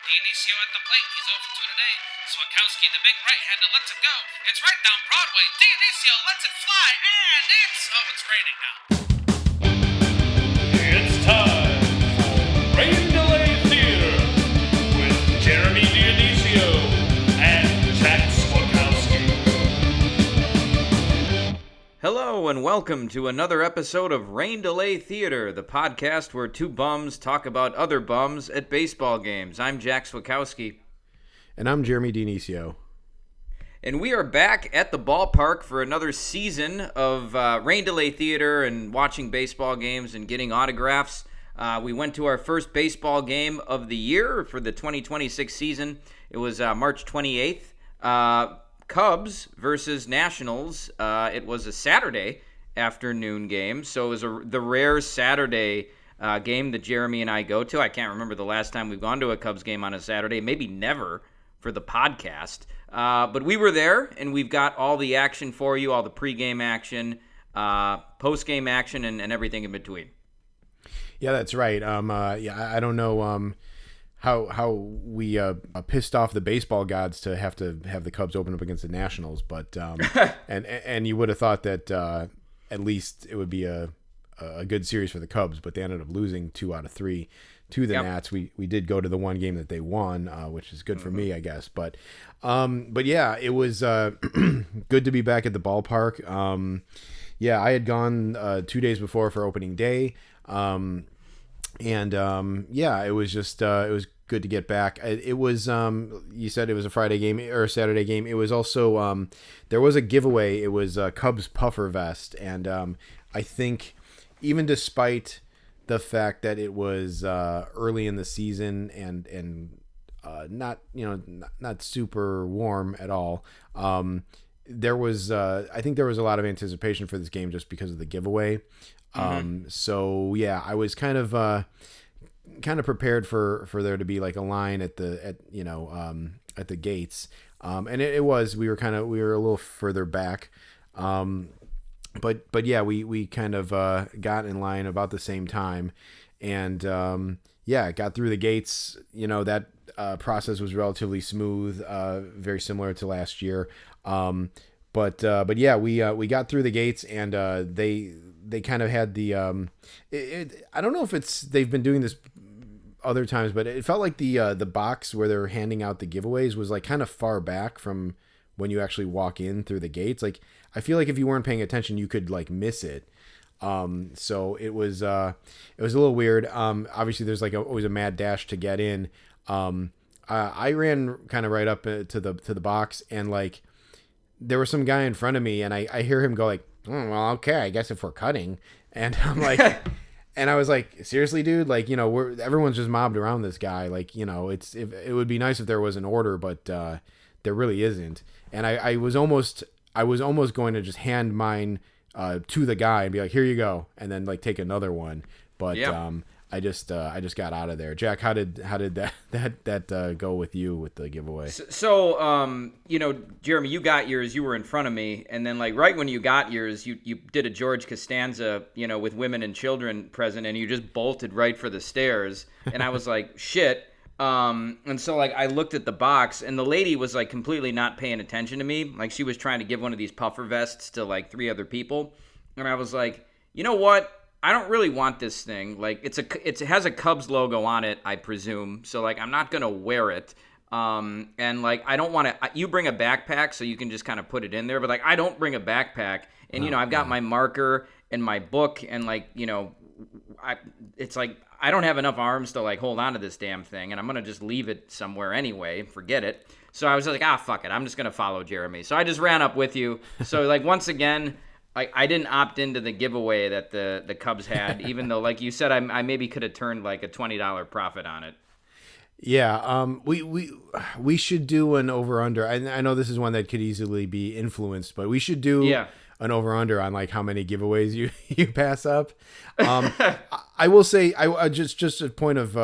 Dionisio at the plate. He's 0 for 2 today. Swakowski, the big right-hander, lets it go. It's right down Broadway. Dionisio lets it fly, and it's raining now. It's time for Rain Delay Theater with Jeremy Dionisio and Jack Swakowski. Hello and welcome to another episode of Rain Delay Theater, the podcast where two bums talk about other bums at baseball games. I'm Jack Swakowski. And I'm Jeremy Dionisio. And we are back at the ballpark for another season of Rain Delay Theater and watching baseball games and getting autographs. We went to our first baseball game of the year for the 2026 season. It was March 28th. Cubs versus Nationals. It was a Saturday afternoon game, so it was the rare Saturday game that Jeremy and I go to. I can't remember the last time we've gone to a Cubs game on a Saturday, maybe never for the podcast. But we were there, and we've got all the action for you, all the pregame action, postgame action, and everything in between. Yeah, that's right. I don't know how we pissed off the baseball gods to have the Cubs open up against the Nationals, but and you would have thought that at least it would be a good series for the Cubs, but they ended up losing 2 out of 3 to the Nats. We did go to the one game that they won, which is good for me, I guess. But yeah, it was good to be back at the ballpark. I had gone 2 days before for opening day. It was just it was good to get back. It was you said it was a Friday game or a Saturday game. It was also there was a giveaway. It was a Cubs puffer vest, and I think even despite the fact that it was early in the season and not super warm at all, there was I think there was a lot of anticipation for this game just because of the giveaway. So yeah, I was kind of prepared for there to be like a line at the gates. And it was, we were a little further back. But yeah, we kind of got in line about the same time, and got through the gates. That process was relatively smooth, very similar to last year. But yeah, we got through the gates, and they kind of had the I don't know if they've been doing this other times, but it felt like the box where they're handing out the giveaways was like kind of far back from when you actually walk in through the gates. Like, I feel like if you weren't paying attention, you could like miss it. So it was a little weird. Obviously there's like always a mad dash to get in. I ran kind of right up to the box, and like there was some guy in front of me, and I hear him go like, well, okay, I guess if we're cutting. And I'm like, and I was like, seriously, dude, like, everyone's just mobbed around this guy. Like, it would be nice if there was an order, but there really isn't. And I was almost going to just hand mine to the guy and be like, here you go, and then like take another one. But I just got out of there. Jack, how did that go with you with the giveaway? So Jeremy, you got yours. You were in front of me, and then like right when you got yours, you did a George Costanza, with women and children present, and you just bolted right for the stairs. And I was like, shit. And so like I looked at the box, and the lady was like completely not paying attention to me. Like she was trying to give one of these puffer vests to like 3 other people, and I was like, you know what? I don't really want this thing. Like it has a Cubs logo on it, I presume. So like I'm not gonna wear it. And like I don't want to. You bring a backpack so you can just kind of put it in there. But like I don't bring a backpack, and I've got my marker and my book, and like it's like I don't have enough arms to like hold on to this damn thing, and I'm gonna just leave it somewhere anyway. Forget it. So I was like, fuck it. I'm just gonna follow Jeremy. So I just ran up with you. So like once again, I didn't opt into the giveaway that the Cubs had, even though, like you said, I maybe could have turned like a $20 profit on it. Yeah, we should do an over-under. I know this is one that could easily be influenced, but we should do an over-under on like how many giveaways you pass up. I will say, I just a point of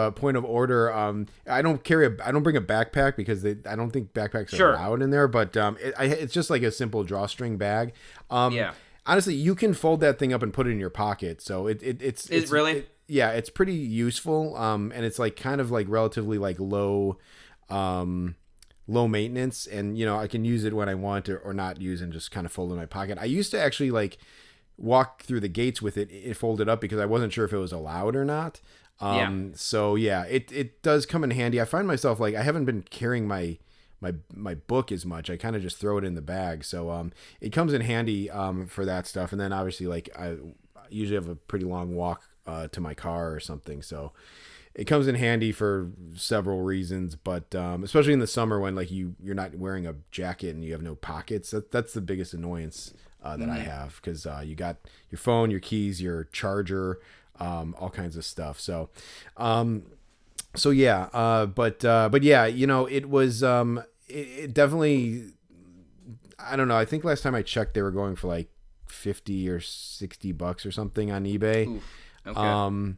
order. I don't bring a backpack because I don't think backpacks are allowed in there. But it's just like a simple drawstring bag. Honestly, you can fold that thing up and put it in your pocket. So it's really? it's pretty useful. And it's like kind of like relatively like low maintenance, and I can use it when I want or not use, and just kind of fold in my pocket. I used to actually like walk through the gates with it folded up because I wasn't sure if it was allowed or not. So yeah, it does come in handy. I find myself like I haven't been carrying my book as much. I kind of just throw it in the bag. So it comes in handy for that stuff. And then obviously like I usually have a pretty long walk to my car or something. So it comes in handy for several reasons, but especially in the summer when like you're not wearing a jacket and you have no pockets. That's the biggest annoyance that I have, because you got your phone, your keys, your charger, all kinds of stuff. So yeah, but yeah, it was it definitely, I don't know. I think last time I checked, they were going for like $50 or $60 or something on eBay. Oof. Okay.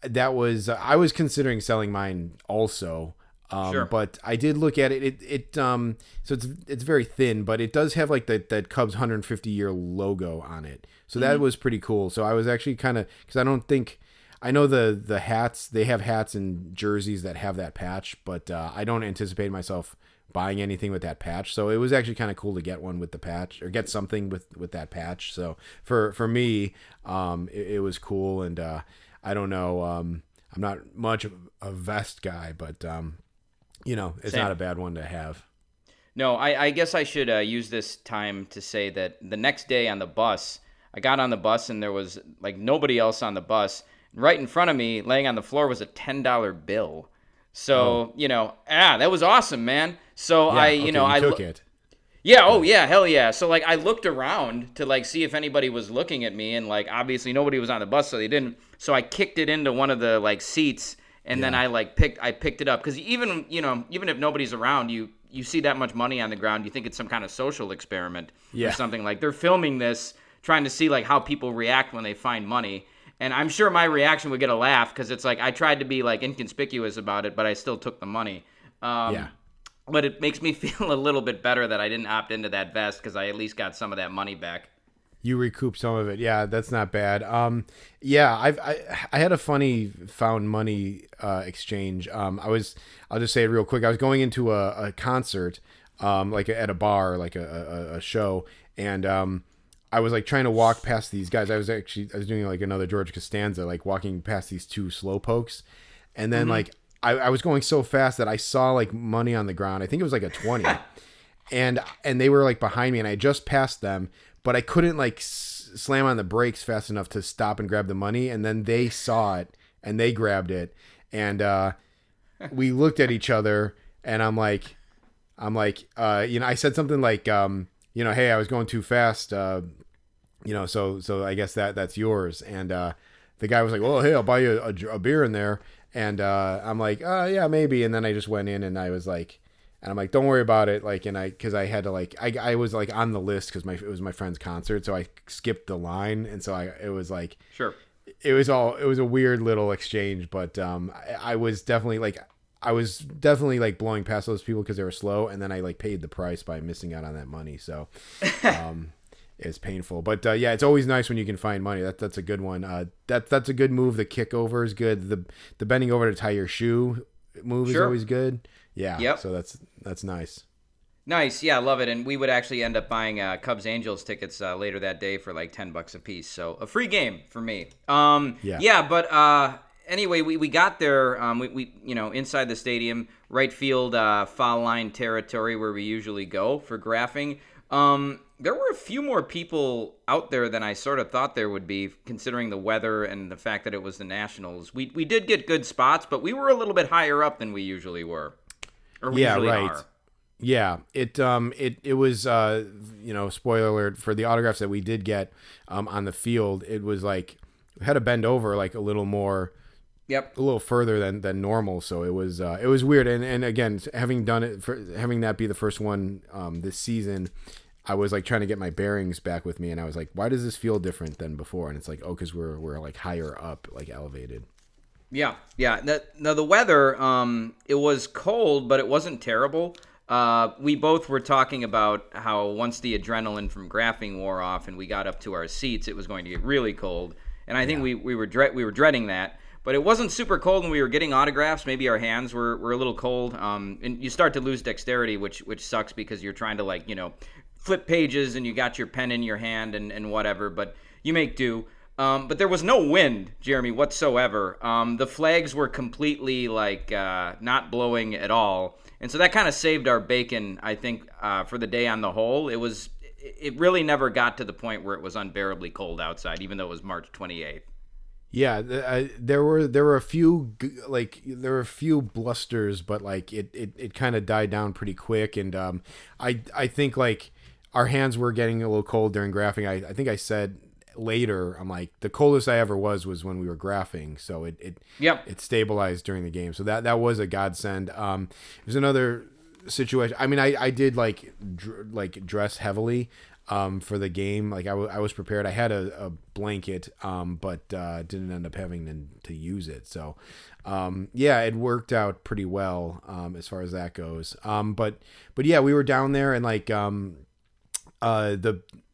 That was I was considering selling mine also. Sure. But I did look at it. So it's very thin, but it does have like that Cubs 150-year logo on it. So that was pretty cool. So I was actually kind of, because I know the hats, they have hats and jerseys that have that patch, but I don't anticipate myself buying anything with that patch. So it was actually kind of cool to get one with the patch, or get something with that patch. So for me, it was cool. And I don't know, I'm not much of a vest guy, but it's Same. not a bad one to have. No, I guess I should use this time to say that the next day on the bus, I got on the bus and there was like nobody else on the bus. Right in front of me, laying on the floor, was a $10 bill. So, that was awesome, man. So Yeah, I took it. Yeah, oh yeah, hell yeah. So like I looked around to like see if anybody was looking at me, and like obviously nobody was on the bus, so they didn't. So I kicked it into one of the like seats, and then I picked it up, because even if nobody's around, you see that much money on the ground, you think it's some kind of social experiment or something. Like they're filming this, trying to see like how people react when they find money. And I'm sure my reaction would get a laugh, because it's like I tried to be like inconspicuous about it, but I still took the money. But it makes me feel a little bit better that I didn't opt into that vest, because I at least got some of that money back. You recoup some of it. Yeah, that's not bad. I had a funny found money exchange. I'll just say it real quick. I was going into a concert, like at a bar, like a show, and I was like trying to walk past these guys. I was doing like another George Costanza, like walking past these two slow pokes, and then like I was going so fast that I saw like money on the ground. I think it was like a 20, and they were like behind me, and I just passed them, but I couldn't like slam on the brakes fast enough to stop and grab the money. And then they saw it and they grabbed it, and we looked at each other, and I'm like, I said something like, hey, I was going too fast, so I guess that's yours. And the guy was like, well, hey, I'll buy you a beer in there. And I'm like, yeah, maybe. And then I just went in, and I was like, and I'm like, don't worry about it. Like, because I had to like, I was like on the list because it was my friend's concert, so I skipped the line, and so it was like, sure, it was a weird little exchange, but I was definitely like blowing past those people because they were slow, and then I like paid the price by missing out on that money. So it's painful, but yeah, it's always nice when you can find money. That's a good one. That's a good move. The kick over is good. The bending over to tie your shoe move is always good. Yeah. Yep. So that's nice. Nice. Yeah, I love it. And we would actually end up buying Cubs Angels tickets later that day for like $10 a piece. So a free game for me. But anyway, we got there. We inside the stadium, right field, foul line territory where we usually go for graphing. There were a few more people out there than I sort of thought there would be, considering the weather and the fact that it was the Nationals. We did get good spots, but we were a little bit higher up than we usually were. Or we usually are. Yeah, it was spoiler alert, for the autographs that we did get on the field, it was like we had to bend over like a little more. Yep. A little further than normal, so it was weird. And again, having that be the first one this season, I was like trying to get my bearings back with me, and I was like, why does this feel different than before? And it's like, because we're like higher up, like elevated. Yeah. Now the weather, it was cold, but it wasn't terrible. We both were talking about how once the adrenaline from graphing wore off and we got up to our seats, it was going to get really cold. and I think we were dreading that. But it wasn't super cold when we were getting autographs. Maybe our hands were a little cold, and you start to lose dexterity, which sucks because you're trying to flip pages and you got your pen in your hand and whatever. But you make do. But there was no wind, Jeremy, whatsoever. The flags were completely not blowing at all, and so that kind of saved our bacon, I think, for the day on the whole. It really never got to the point where it was unbearably cold outside, even though it was March 28th. Yeah, there were a few blusters, but it kind of died down pretty quick, and I think our hands were getting a little cold during graphing. I think I said later, I'm like, the coldest I ever was when we were graphing, so it stabilized during the game, so that was a godsend. It was another situation. I mean, I did dress heavily for the game. I was prepared. I had a blanket, but didn't end up having to use it. So, it worked out pretty well as far as that goes. But yeah, we were down there and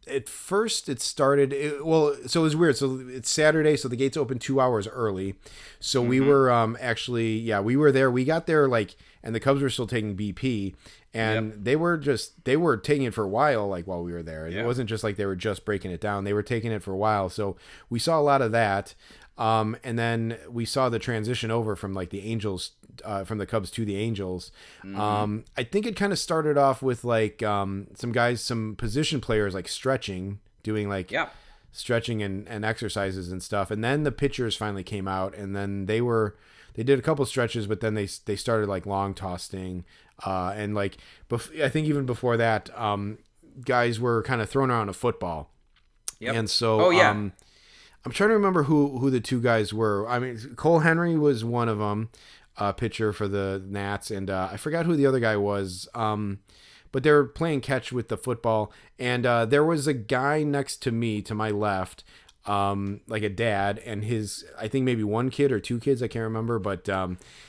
at first it started. So it was weird. So it's Saturday, so the gates open 2 hours early. So we were we were there. We got there and the Cubs were still taking BP. And they were taking it for a while, while we were there. It wasn't just they were just breaking it down. They were taking it for a while. So we saw a lot of that. And then we saw the transition over from the Angels, from the Cubs to the Angels. I think it kind of started off with some position players stretching, doing stretching and exercises and stuff. And then the pitchers finally came out, and then they did a couple stretches, but then they started long tossing. And I think even before that, guys were kind of throwing around a football. Yep. And so, I'm trying to remember who the two guys were. I mean, Cole Henry was one of them, pitcher for the Nats, and I forgot who the other guy was. But they were playing catch with the football, and there was a guy next to me, to my left, a dad, and I think maybe one kid or two kids, I can't remember, but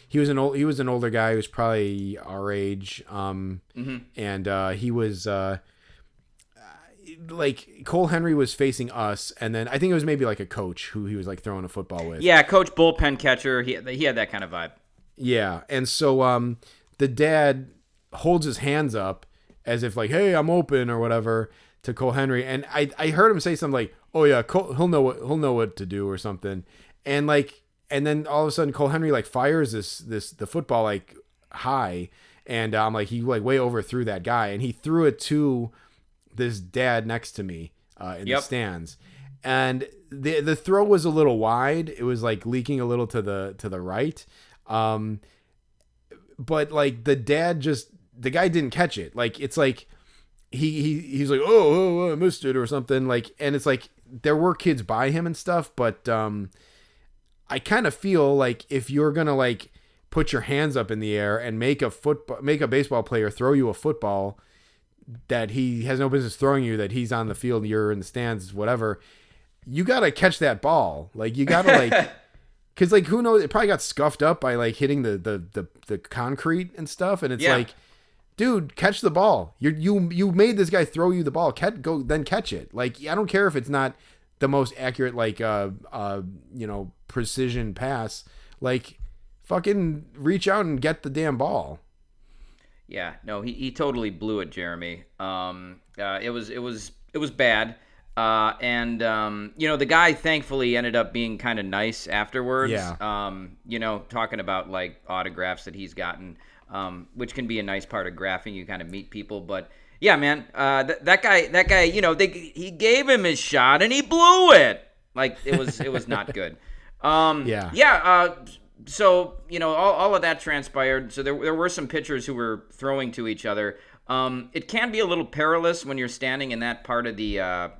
he was an older guy who was probably our age, and he was Cole Henry was facing us, and then I think it was maybe a coach who he was throwing a football with. Yeah, coach, bullpen catcher. He had that kind of vibe. Yeah, and so the dad holds his hands up as if hey, I'm open or whatever to Cole Henry, and I heard him say something oh yeah, Cole, he'll know what to do or something, and then all of a sudden Cole Henry fires the football high, and he way overthrew that guy, and he threw it to this dad next to me in the stands, and the throw was a little wide. It was leaking a little to the right, but the guy didn't catch it. It's he's oh, I missed it or something, and it's there were kids by him and stuff, but I kind of feel if you're gonna put your hands up in the air and make a baseball player throw you a football that he has no business throwing you, that he's on the field, you're in the stands, whatever, you gotta catch that ball. You gotta because who knows, it probably got scuffed up by hitting the concrete and stuff, and it's dude, catch the ball. You made this guy throw you the ball. Then catch it. I don't care if it's not the most accurate precision pass. Fucking reach out and get the damn ball. Yeah, no, he totally blew it, Jeremy. It was bad. And the guy thankfully ended up being kind of nice afterwards. Yeah. Talking about autographs that he's gotten. Which can be a nice part of graphing. You kind of meet people, but yeah, man, that guy, he gave him his shot and he blew it. It was not good. So all of that transpired. So there were some pitchers who were throwing to each other. It can be a little perilous when you're standing in that part of the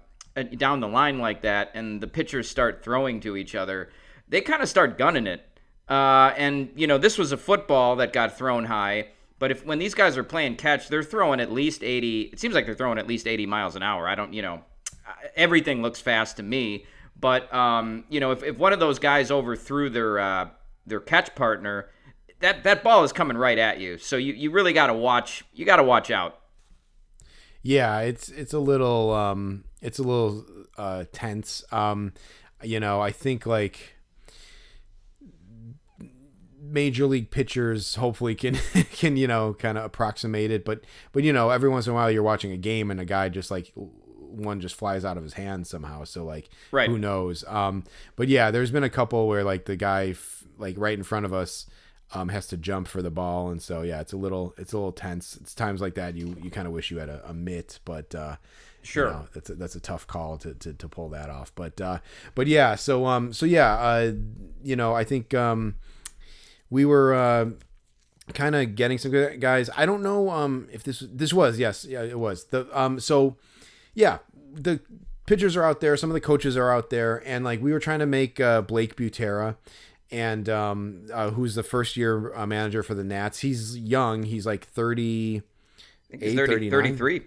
down the line like that, and the pitchers start throwing to each other. They kind of start gunning it. And this was a football that got thrown high, but when these guys are playing catch, they're throwing at least 80. It seems like they're throwing at least 80 miles an hour. I don't, everything looks fast to me, but if one of those guys overthrew their catch partner, that ball is coming right at you. So you really got to watch. You got to watch out. Yeah, it's a little tense. I think like major league pitchers hopefully can kind of approximate it, but every once in a while you're watching a game and a guy just like one just flies out of his hand somehow, so like right. Who knows. But yeah, there's been a couple where like the guy like right in front of us has to jump for the ball, and so yeah, it's a little tense. It's times like that you kind of wish you had a mitt, but sure, that's a tough call to pull that off. But yeah, so yeah, I think we were kind of getting some good guys. I don't know if this was, yes, yeah, it was. So yeah, the pitchers are out there, some of the coaches are out there, and like we were trying to make Blake Butera, and who's the first year manager for the Nats. He's young. He's like 30, I think he's 33.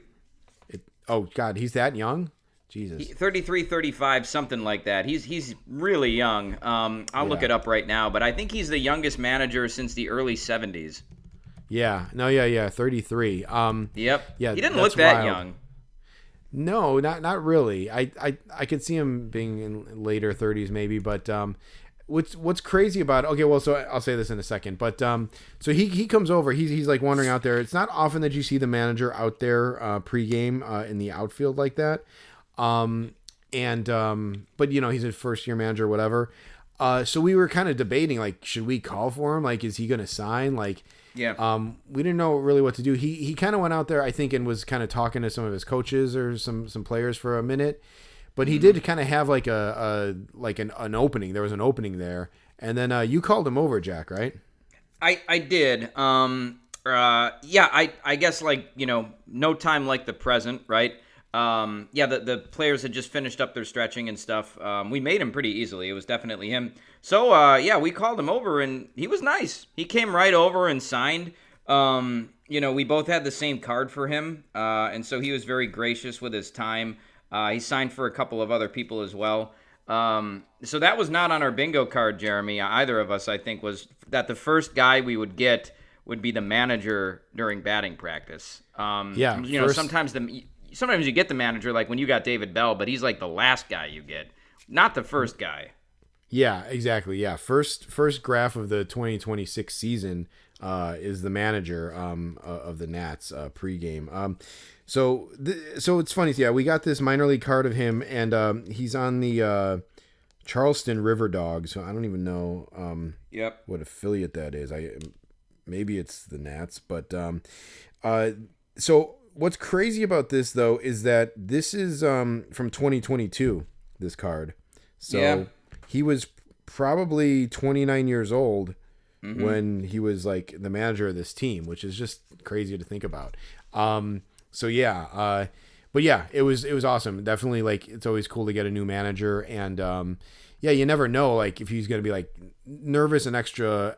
Oh God, he's that young? Jesus. 33, 35, something like that. He's really young. I'll look it up right now, but I think he's the youngest manager since the early 70s. Yeah. No, yeah, 33. Yep. Yeah, he didn't look that wild. young. No, not really. I could see him being in later 30s maybe, but what's crazy about it, okay, well, so I'll say this in a second, but so he comes over, he's like wandering out there. It's not often that you see the manager out there pregame in the outfield like that. But he's a first year manager or whatever. So we were kind of debating, like, should we call for him? Like, is he going to sign? Like, yeah. We didn't know really what to do. He kind of went out there, I think, and was kind of talking to some of his coaches or some players for a minute, but he did kind of have like an opening. There was an opening there. And then, you called him over, Jack, right? I did. I guess like, no time like the present, right? The players had just finished up their stretching and stuff. We made him pretty easily. It was definitely him. So, we called him over, and he was nice. He came right over and signed. We both had the same card for him, and so he was very gracious with his time. He signed for a couple of other people as well. So that was not on our bingo card, Jeremy. Either of us, I think, was that the first guy we would get would be the manager during batting practice. Sometimes you get the manager, like when you got David Bell, but he's like the last guy you get, not the first guy. Yeah, exactly. Yeah, first graph of the 2026 season is the manager of the Nats pregame. So it's funny. Yeah, we got this minor league card of him, and he's on the Charleston River Dogs. So I don't even know what affiliate that is. Maybe it's the Nats, but so. What's crazy about this, though, is that this is from 2022, this card. So he was probably 29 years old when he was like the manager of this team, which is just crazy to think about. But yeah, it was awesome. Definitely, like, it's always cool to get a new manager, and you never know, like, if he's gonna be like nervous and extra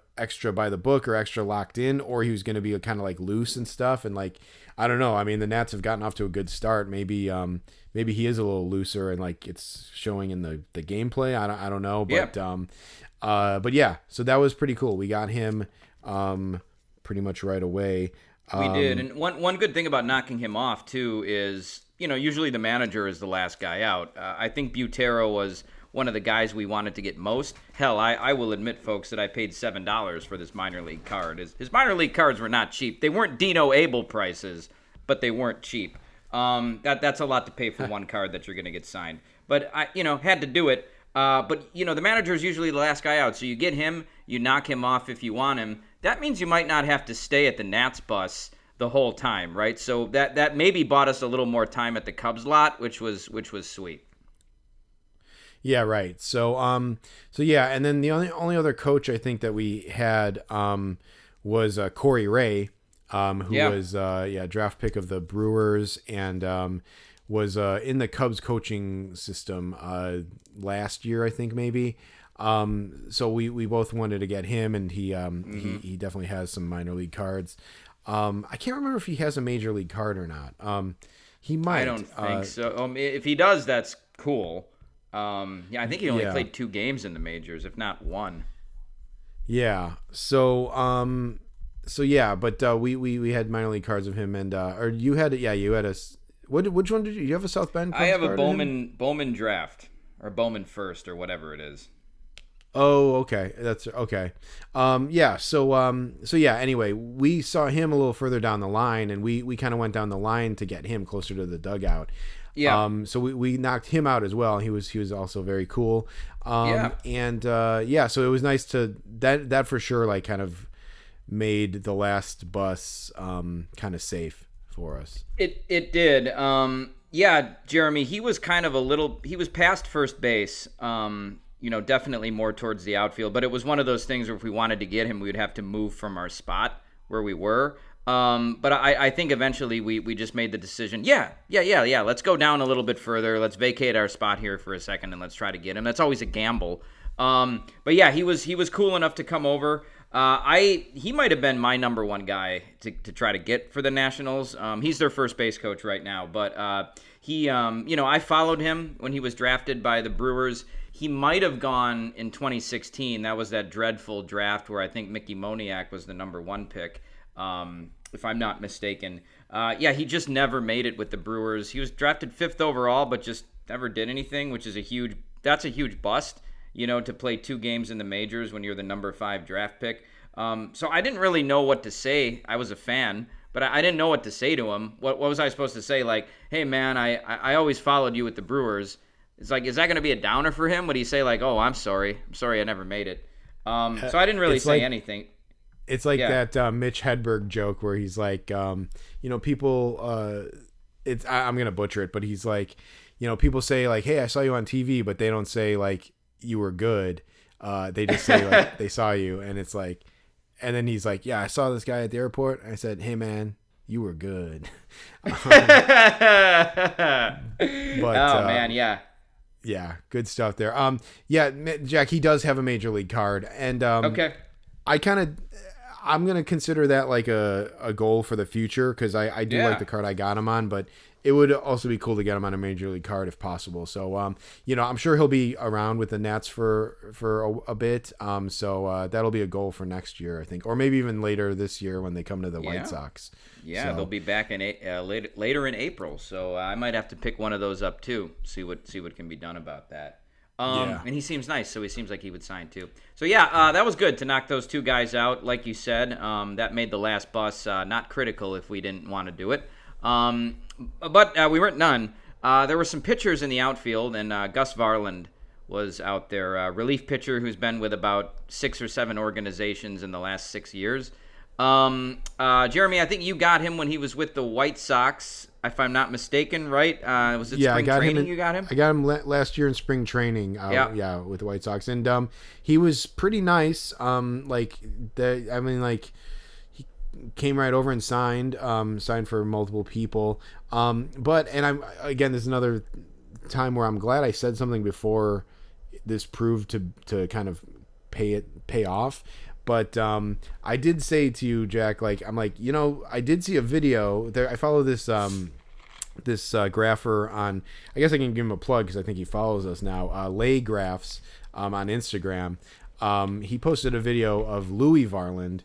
by the book or extra locked in, or he was gonna be kind of like loose and stuff, and like. I don't know. I mean, the Nats have gotten off to a good start. Maybe he is a little looser and like it's showing in the gameplay. I don't know. But yeah. So that was pretty cool. We got him pretty much right away. We did. And one good thing about knocking him off too is, usually the manager is the last guy out. I think Butero was one of the guys we wanted to get most. Hell, I will admit, folks, that I paid $7 for this minor league card. His minor league cards were not cheap. They weren't Dino Abel prices, but they weren't cheap. That's a lot to pay for one card that you're going to get signed. But I had to do it. But the manager is usually the last guy out, so you get him, you knock him off if you want him. That means you might not have to stay at the Nats bus the whole time, right? So that maybe bought us a little more time at the Cubs lot, which was sweet. Yeah, right. So yeah, and then the only other coach I think that we had was Corey Ray, who was draft pick of the Brewers and was in the Cubs coaching system last year, I think maybe. So we both wanted to get him, and he definitely has some minor league cards. I can't remember if he has a major league card or not. He might. I don't think so. If he does, that's cool. I think he only played 2 games in the majors, if not 1. Yeah. So yeah, but we had minor league cards of him, and or you had a which one did you have a South Bend? I have a card Bowman draft. or Bowman First or whatever it is. Oh, okay. That's okay. Yeah. So yeah. Anyway, we saw him a little further down the line, and we kind of went down the line to get him closer to the dugout. Yeah. So we knocked him out as well. He was also very cool. Yeah. And yeah. So it was nice to that for sure. Like kind of made the last bus kind of safe for us. It did. Yeah, Jeremy. He was kind of he was past first base. Definitely more towards the outfield. But it was one of those things where if we wanted to get him, we would have to move from our spot where we were. But I think eventually we just made the decision. Yeah. Let's go down a little bit further. Let's vacate our spot here for a second and let's try to get him. That's always a gamble. But yeah, he was cool enough to come over. He might have been my number one guy to try to get for the Nationals. He's their first base coach right now, but I followed him when he was drafted by the Brewers. He might have gone in 2016. That was that dreadful draft where I think Mickey Moniak was the number one pick, if I'm not mistaken. He just never made it with the Brewers. He was drafted 5th overall, but just never did anything, which is a huge bust. To play 2 games in the majors when you're the number 5 draft pick. So I didn't really know what to say. I was a fan, but I didn't know what to say to him. What was I supposed to say? Like, hey, man, I always followed you with the Brewers. It's like, is that going to be a downer for him? Would he say, like, oh, I'm sorry I never made it? So I didn't really say anything. It's like that Mitch Hedberg joke where he's like, people, I'm going to butcher it, but he's like, people say, like, hey, I saw you on TV, but they don't say, like, you were good. They just say like they saw you, and it's like, and then he's like, yeah, I saw this guy at the airport. I said, hey man, you were good. Man, yeah, good stuff there. Jack, he does have a major league card, and okay, I'm gonna consider that like a goal for the future because I do like the card I got him on, but it would also be cool to get him on a major league card if possible. So, I'm sure he'll be around with the Nats for a bit. So that'll be a goal for next year, I think, or maybe even later this year when they come to the White Sox. Yeah, they'll be back in later in April. So I might have to pick one of those up too. See what can be done about that. And he seems nice, so he seems like he would sign too. So that was good to knock those 2 guys out, like you said. That made the last bus not critical if we didn't want to do it. But we weren't done. There were some pitchers in the outfield, and Gus Varland was out there, relief pitcher who's been with about 6 or 7 organizations in the last 6 years. Jeremy, I think you got him when he was with the White Sox, if I'm not mistaken, right? Was it spring training you got him? I got him last year in spring training, with the White Sox. And he was pretty nice. He came right over and signed for multiple people. This is another time where I'm glad I said something before this proved to kind of pay off. But I did say to you, Jack, like, I'm like, I did see a video there. I follow this grapher on, I guess I can give him a plug because I think he follows us now, Lay Graphs on Instagram. He posted a video of Louis Varland,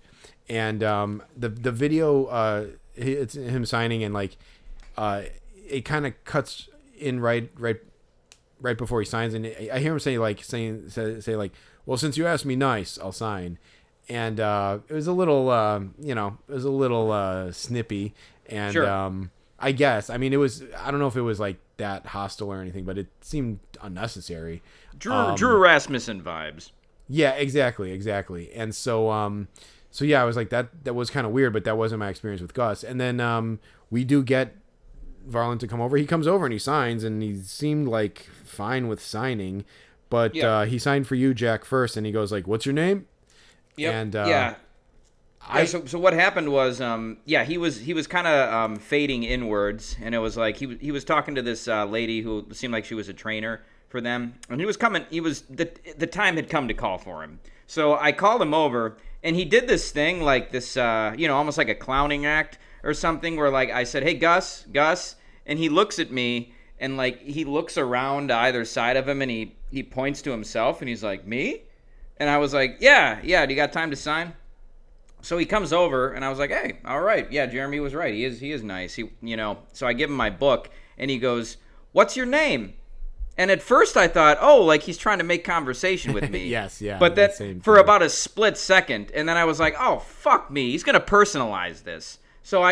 and the video, it's him signing, and like it kind of cuts in right before he signs, and I hear him say like, well, since you asked me nice, I'll sign. And it was a little snippy, and sure. I guess, I mean, I don't know if it was like that hostile or anything, but it seemed unnecessary. Drew Rasmussen vibes. Yeah, exactly. And so I was like, that was kind of weird, but that wasn't my experience with Gus. And then we do get Varland to come over. He comes over and he signs, and he seemed like fine with signing, but he signed for you, Jack, first, and he goes like, "What's your name?" Yep. And so what happened was he was kind of fading inwards, and it was like he was talking to this lady who seemed like she was a trainer for them, and the time had come to call for him. So I called him over, and he did this thing like this almost like a clowning act or something, where like I said, "Hey Gus," and he looks at me, and like he looks around to either side of him, and he points to himself, and he's like, "Me?" And I was like, yeah, do you got time to sign? So he comes over, and I was like, hey, all right. Yeah, Jeremy was right. He is nice. So I give him my book, and he goes, what's your name? And at first I thought, oh, like he's trying to make conversation with me. Yes, yeah. But then same for thing. about a split second, and then I was like, oh, fuck me. He's going to personalize this. So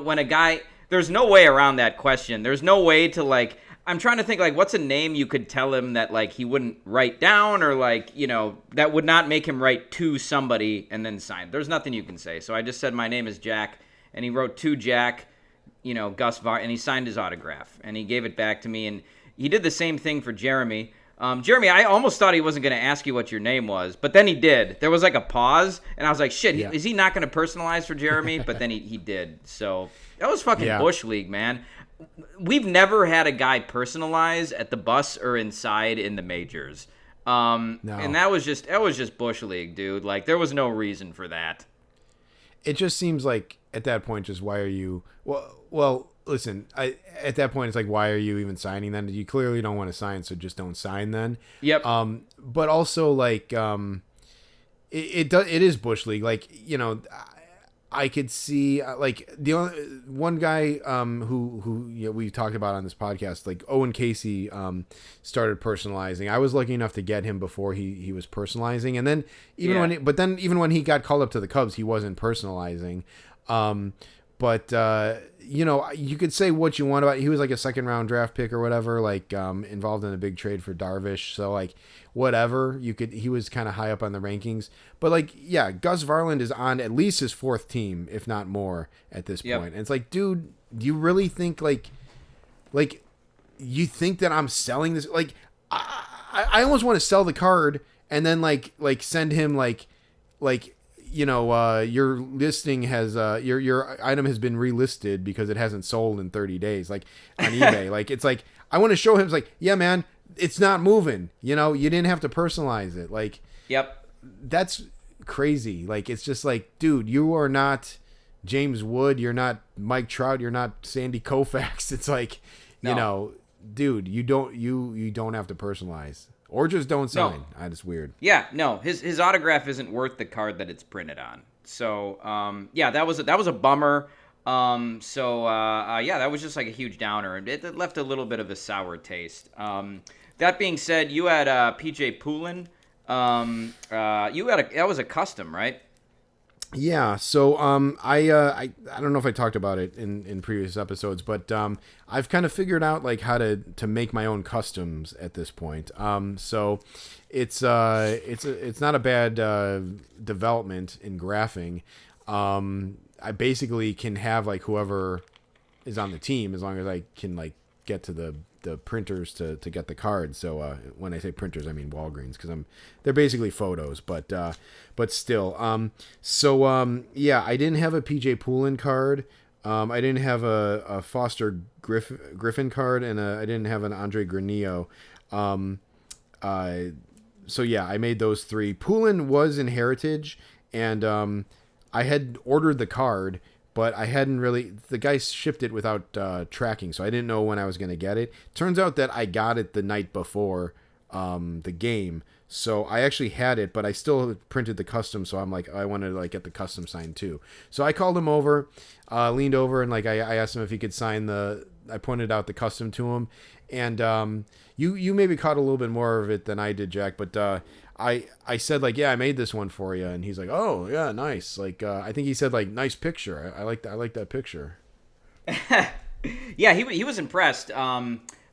when a guy, there's no way around that question. There's no way to like, I'm trying to think like, what's a name you could tell him that like he wouldn't write down or like, that would not make him write to somebody and then sign. There's nothing you can say. So I just said, my name is Jack, and he wrote to Jack, Gus Var, and he signed his autograph, and he gave it back to me, and he did the same thing for Jeremy. Jeremy, I almost thought he wasn't going to ask you what your name was, but then he did. There was like a pause, and I was like, shit, is he not going to personalize for Jeremy? But then he did. So that was fucking Bush League, man. We've never had a guy personalize at the bus or inside in the majors. No. And that was just Bush League, dude. Like, there was no reason for that. It just seems like at that point, just why are you... Well, listen, at that point, it's like, why are you even signing then? You clearly don't want to sign, so just don't sign then. Yep. But also, like, it is Bush League. Like, I could see, like, the only one guy who we talked about on this podcast, like, Owen Casey started personalizing. I was lucky enough to get him before he was personalizing. And then even when he got called up to the Cubs, he wasn't personalizing. But you could say what you want about it. He was like a second round draft pick or whatever, like involved in a big trade for Darvish. So like whatever, he was kind of high up on the rankings. But like, yeah, Gus Varland is on at least his fourth team, if not more at this point. And it's like, dude, do you really think like you think that I'm selling this? Like I almost want to sell the card and then like send him like your listing has your item has been relisted because it hasn't sold in 30 days, like on eBay. Like, it's like, I want to show him, it's like, yeah, man, it's not moving. You didn't have to personalize it. Like, yep, that's crazy. Like, it's just like, dude, you are not James Wood. You're not Mike Trout. You're not Sandy Koufax. It's like, dude, you don't have to personalize. Or just don't sign. No. It's weird. Yeah, no, his autograph isn't worth the card that it's printed on. So, that was a bummer. That was just like a huge downer. It left a little bit of a sour taste. That being said, you had PJ Poulin. That was a custom, right? Yeah, so I don't know if I talked about it in previous episodes, but I've kind of figured out like how to make my own customs at this point. So it's not a bad development in graphing. I basically can have like whoever is on the team, as long as I can like get to the printers to get the cards. So when I say printers, I mean Walgreens, because they're basically photos, but still. I didn't have a PJ Poulin card. I didn't have a Foster Griffin card, and I didn't have an Andre Granillo. I made those three. Poulin was in Heritage, and I had ordered the card, but I hadn't really... The guy shipped it without tracking, so I didn't know when I was going to get it. Turns out that I got it the night before the game, so I actually had it, but I still printed the custom, so I'm like, I wanted to like get the custom signed too. So I called him over, leaned over, and like I asked him if he could sign I pointed out the custom to him, and you maybe caught a little bit more of it than I did, Jack, but I said like, yeah, I made this one for you, and he's like, oh yeah, nice. Like I think he said like, nice picture. I like that picture. Yeah, he was impressed.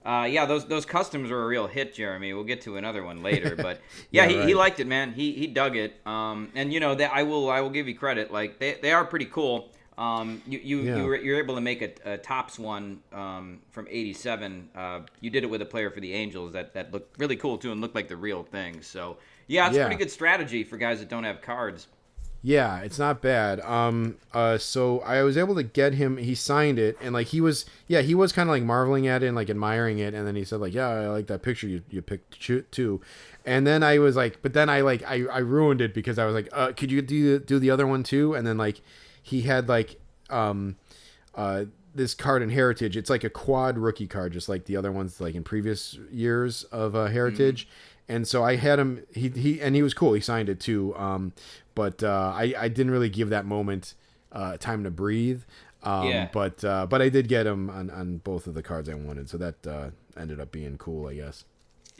Those customs were a real hit, Jeremy. We'll get to another one later, but he liked it, man. He dug it. I will give you credit. Like they are pretty cool. You're able to make a tops one from '87. You did it with a player for the Angels that looked really cool too and looked like the real thing. So it's a pretty good strategy for guys that don't have cards. Yeah, it's not bad. So I was able to get him. He signed it, and like he was kind of like marveling at it and like admiring it. And then he said like, yeah, I like that picture you picked too. And then I was like, but then I ruined it because I was like, could you do the other one too? And then like he had like this card in Heritage. It's like a quad rookie card, just like the other ones like in previous years of Heritage. Mm-hmm. And so I had him. He was cool. He signed it too. But I didn't really give that moment time to breathe. But I did get him on both of the cards I wanted. So that ended up being cool, I guess.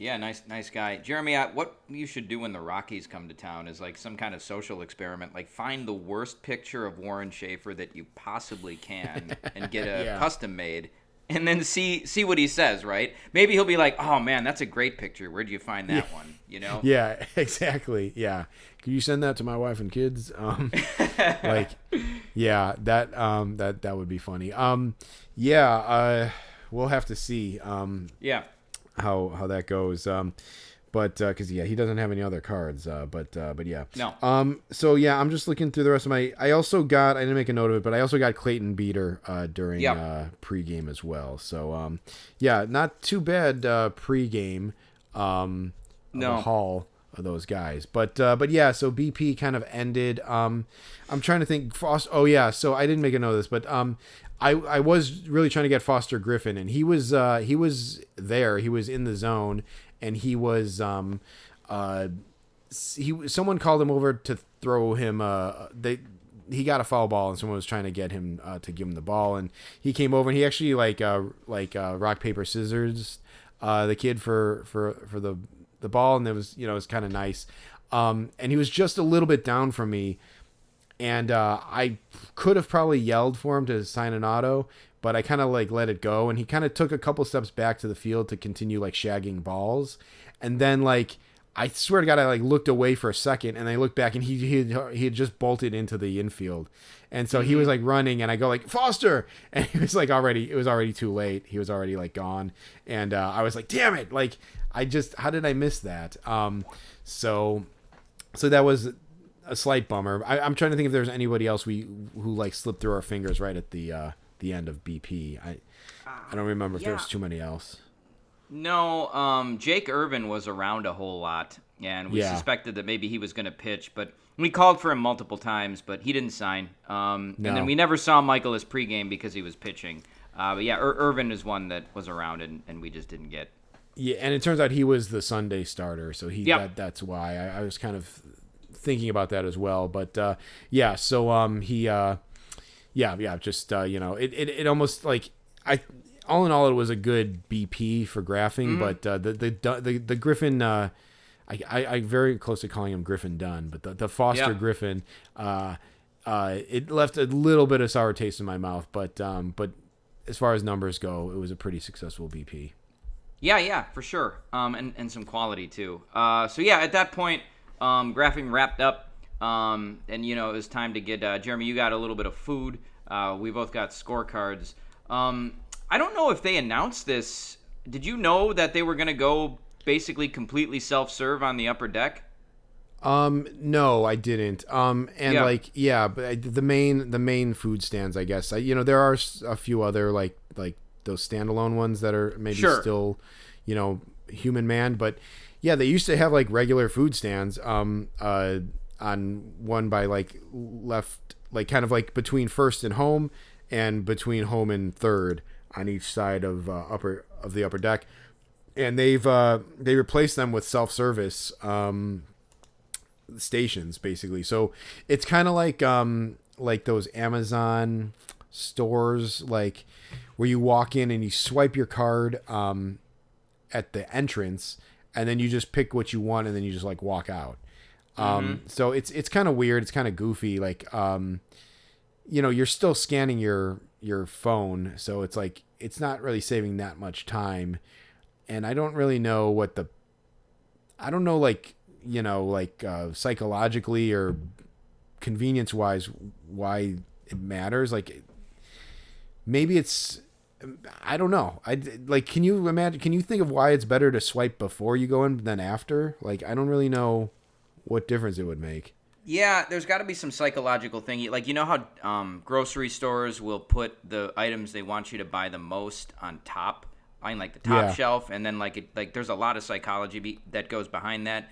Yeah, nice guy. Jeremy, what you should do when the Rockies come to town is like some kind of social experiment. Like find the worst picture of Warren Schaefer that you possibly can and get a Yeah. custom made, and then see what he says. Right? Maybe he'll be like, "Oh man, that's a great picture. Where'd you find that one?" You know? Yeah, exactly. Yeah. Could you send that to my wife and kids? Like, yeah, that would be funny. We'll have to see. Yeah. How that goes. But because he doesn't have any other cards. But yeah. No. So yeah, I'm just looking through the rest of my. I didn't make a note of it, but I also got Clayton Beater during pregame as well. So yeah, not too bad pregame. No. Haul of those guys, but yeah. So BP kind of ended. I'm trying to think. Oh yeah. So I didn't make a note of this, but I was really trying to get Foster Griffin, and he was there. He was in the zone, and he was someone called him over to throw him. He got a foul ball, and someone was trying to get him to give him the ball, and he came over, and he actually like rock paper scissors the kid for the ball, and it was kind of nice. And he was just a little bit down from me. And I could have probably yelled for him to sign an auto, but I kind of like let it go. And he kind of took a couple steps back to the field to continue like shagging balls. And then like, I swear to God, I like looked away for a second, and I looked back, and he had just bolted into the infield. And so he was like running, and I go like, Foster, and it was already too late. He was already like gone. And I was like, damn it. Like how did I miss that? So that was a slight bummer. I'm trying to think if there's anybody else who like slipped through our fingers right at the end of BP. I don't remember if there was too many else. No, Jake Irvin was around a whole lot, and we suspected that maybe he was going to pitch, but we called for him multiple times, but he didn't sign. And then we never saw Michaelis pregame because he was pitching. But yeah, Irvin is one that was around, and we just didn't get. Yeah, and it turns out he was the Sunday starter, so that's why I was kind of thinking about that as well. But yeah, so he it almost like all in all, it was a good BP for graphing, but the Griffin, I very close to calling him Griffin Dunn, but the Foster Griffin, it left a little bit of sour taste in my mouth, but as far as numbers go, it was a pretty successful BP. Yeah, for sure, and some quality too. So yeah, at that point, graphing wrapped up, and it was time to get Jeremy. You got a little bit of food. We both got scorecards. I don't know if they announced this. Did you know that they were going to go basically completely self-serve on the upper deck? No, I didn't. But the main food stands, I guess. There are a few other like those standalone ones that are maybe still, human manned, but yeah, they used to have like regular food stands, on one by like left, like kind of like between first and home, and between home and third on each side of the upper deck, and they replaced them with self-service stations basically. So it's kind of like those Amazon stores, like where you walk in and you swipe your card at the entrance, and then you just pick what you want, and then you just like walk out. So it's kind of weird. It's kind of goofy. Like you're still scanning your phone, so it's like it's not really saving that much time. And I don't really know psychologically or convenience wise why it matters. Like maybe I don't know. Can you think of why it's better to swipe before you go in than after? Like I don't really know what difference it would make. Yeah, there's got to be some psychological thing. Like, how grocery stores will put the items they want you to buy the most on top, on like the top shelf, and then there's a lot of psychology that goes behind that.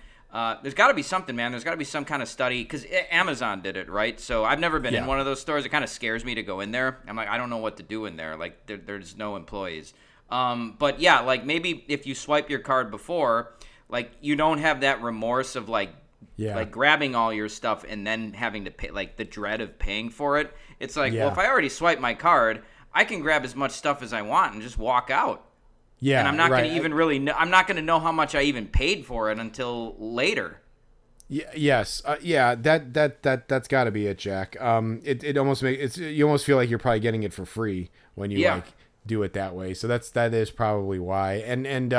There's got to be something, man. There's got to be some kind of study, because Amazon did it, right? So I've never been in one of those stores. It kind of scares me to go in there. I'm like, I don't know what to do in there. Like, there's no employees. But yeah, like maybe if you swipe your card before, like you don't have that remorse of like grabbing all your stuff and then having to pay, like the dread of paying for it. It's like, well, if I already swipe my card, I can grab as much stuff as I want and just walk out. Yeah, and I'm not right. going to even really know, I'm not going to know how much I even paid for it until later. Yes. Yeah. That's got to be it, Jack. It almost you almost feel like you're probably getting it for free when you like do it that way. So that is probably why. And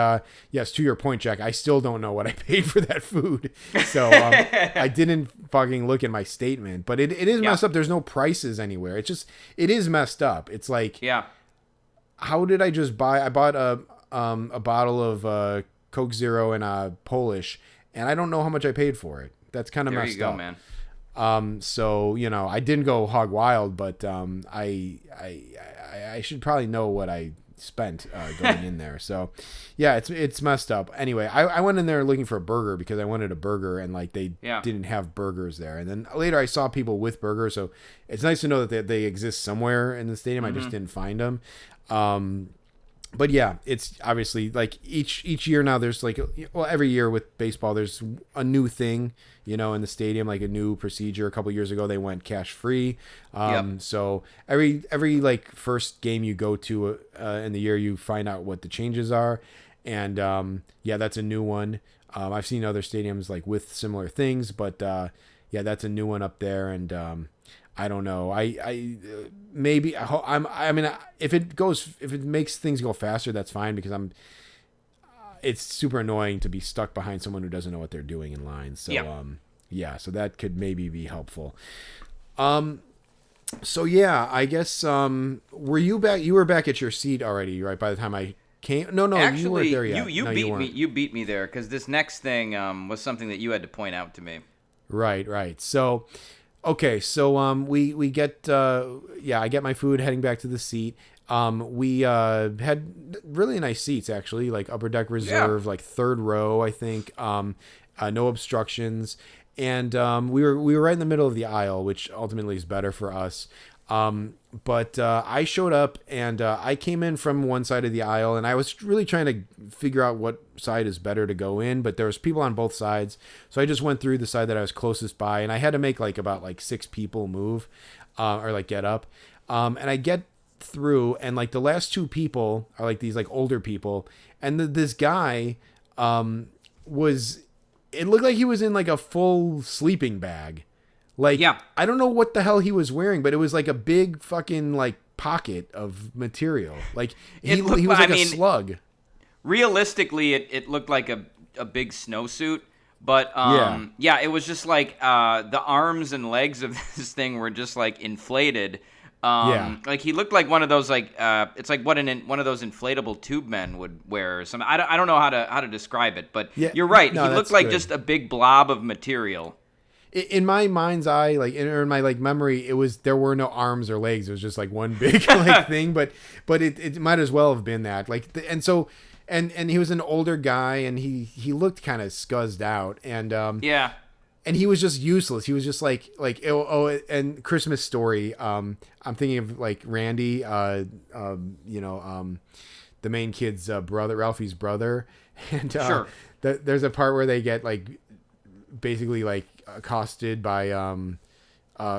yes, to your point, Jack, I still don't know what I paid for that food. So I didn't fucking look at my statement, but it is messed up. There's no prices anywhere. It is messed up. It's like, how did I just buy? I bought a bottle of Coke Zero and a Polish, and I don't know how much I paid for it. That's kind of messed up. There you go, man. So I didn't go hog wild, but I should probably know what I spent going in there. So yeah, it's messed up. Anyway, I went in there looking for a burger because I wanted a burger, and like they didn't have burgers there. And then later I saw people with burgers, so it's nice to know that they exist somewhere in the stadium. I just didn't find them. But yeah, it's obviously like each year now there's like, well, every year with baseball, there's a new thing, in the stadium, like a new procedure. A couple years ago, they went cash free. So every like first game you go to in the year, you find out what the changes are. And that's a new one. I've seen other stadiums like with similar things, but that's a new one up there. And I don't know. I maybe I mean, if it makes things go faster, that's fine, because it's super annoying to be stuck behind someone who doesn't know what they're doing in line. So so that could maybe be helpful. So yeah, I guess were you back? You were back at your seat already, right? By the time I came. No, actually, you weren't there yet. You beat me there, because this next thing was something that you had to point out to me. Right. So. Okay, so we get I get my food, heading back to the seat. We had really nice seats, actually, like upper deck reserve, like third row, I think. No obstructions, and we were right in the middle of the aisle, which ultimately is better for us. But I showed up, and I came in from one side of the aisle, and I was really trying to figure out what side is better to go in, but there was people on both sides. So I just went through the side that I was closest by, and I had to make about 6 people move, or like get up. And I get through, and like the last 2 people are like these like older people. And this guy, it looked like he was in like a full sleeping bag. Like, I don't know what the hell he was wearing, but it was like a big fucking like pocket of material. Like he was like a slug. Realistically, it looked like a big snowsuit, but it was just like the arms and legs of this thing were just like inflated. Like he looked like one of those like it's like what one of those inflatable tube men would wear or something. I don't know how to describe it, but you're right. No, he looked like just a big blob of material. In my mind's eye, like in my like memory, there were no arms or legs. It was just like one big like thing, but it might as well have been that. Like, and so and he was an older guy, and he looked kind of scuzzed out, and and he was just useless. He was just like and Christmas Story. I'm thinking of like Randy, the main kid's brother, Ralphie's brother, and there's a part where they get like basically like accosted by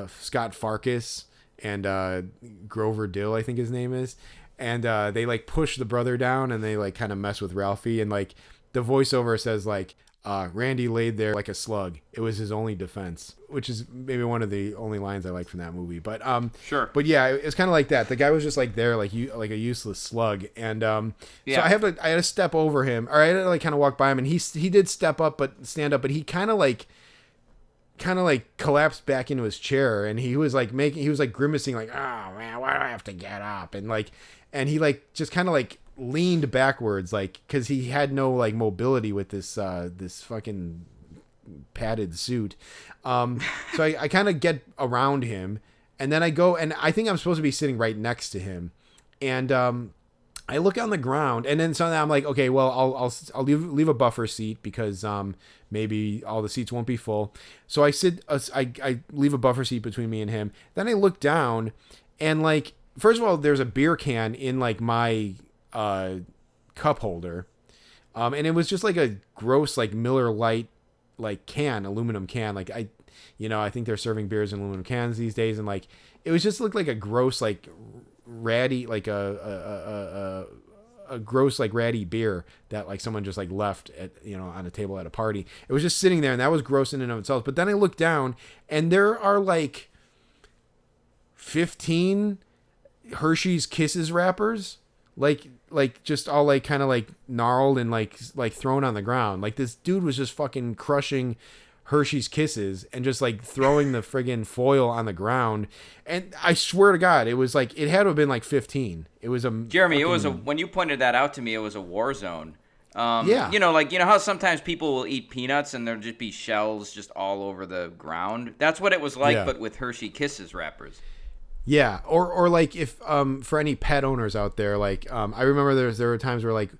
Scott Farkas and Grover Dill, I think his name is, and they like push the brother down, and they like kind of mess with Ralphie, and like the voiceover says like Randy laid there like a slug. It was his only defense, which is maybe one of the only lines I like from that movie. But but yeah, it's kind of like that. The guy was just like there, like a useless slug, and so I had to step over him, or I had to like kind of walk by him, and he did stand up, but he kind of like collapsed back into his chair, and he was like grimacing like, oh man, why do I have to get up, and he like just kind of like leaned backwards, like, because he had no like mobility with this fucking padded suit. So I kind of get around him, and then I go, and I think I'm supposed to be sitting right next to him, and I look on the ground, and then suddenly I'm like, okay, well, I'll leave a buffer seat, because maybe all the seats won't be full. So I leave a buffer seat between me and him. Then I look down, and like, first of all, there's a beer can in like my cup holder, and it was just like a gross like Miller Lite like aluminum can. Like I think they're serving beers in aluminum cans these days, and like it was just looked like a gross like ratty like a a gross like ratty beer that like someone just like left at on a table at a party. It was just sitting there, and that was gross in and of itself. But then I looked down, and there are like 15 Hershey's Kisses wrappers, like just all like kind of like gnarled and like thrown on the ground. Like this dude was just fucking crushing Hershey's Kisses and just like throwing the friggin' foil on the ground. And I swear to God, it was like, it had to have been like 15. It was a Jeremy, fucking, when you pointed that out to me, it was a war zone. Yeah. How sometimes people will eat peanuts and there'll just be shells just all over the ground. That's what it was like, Yeah. but with Hershey Kisses wrappers. Yeah, or like if for any pet owners out there, like I remember there were times where like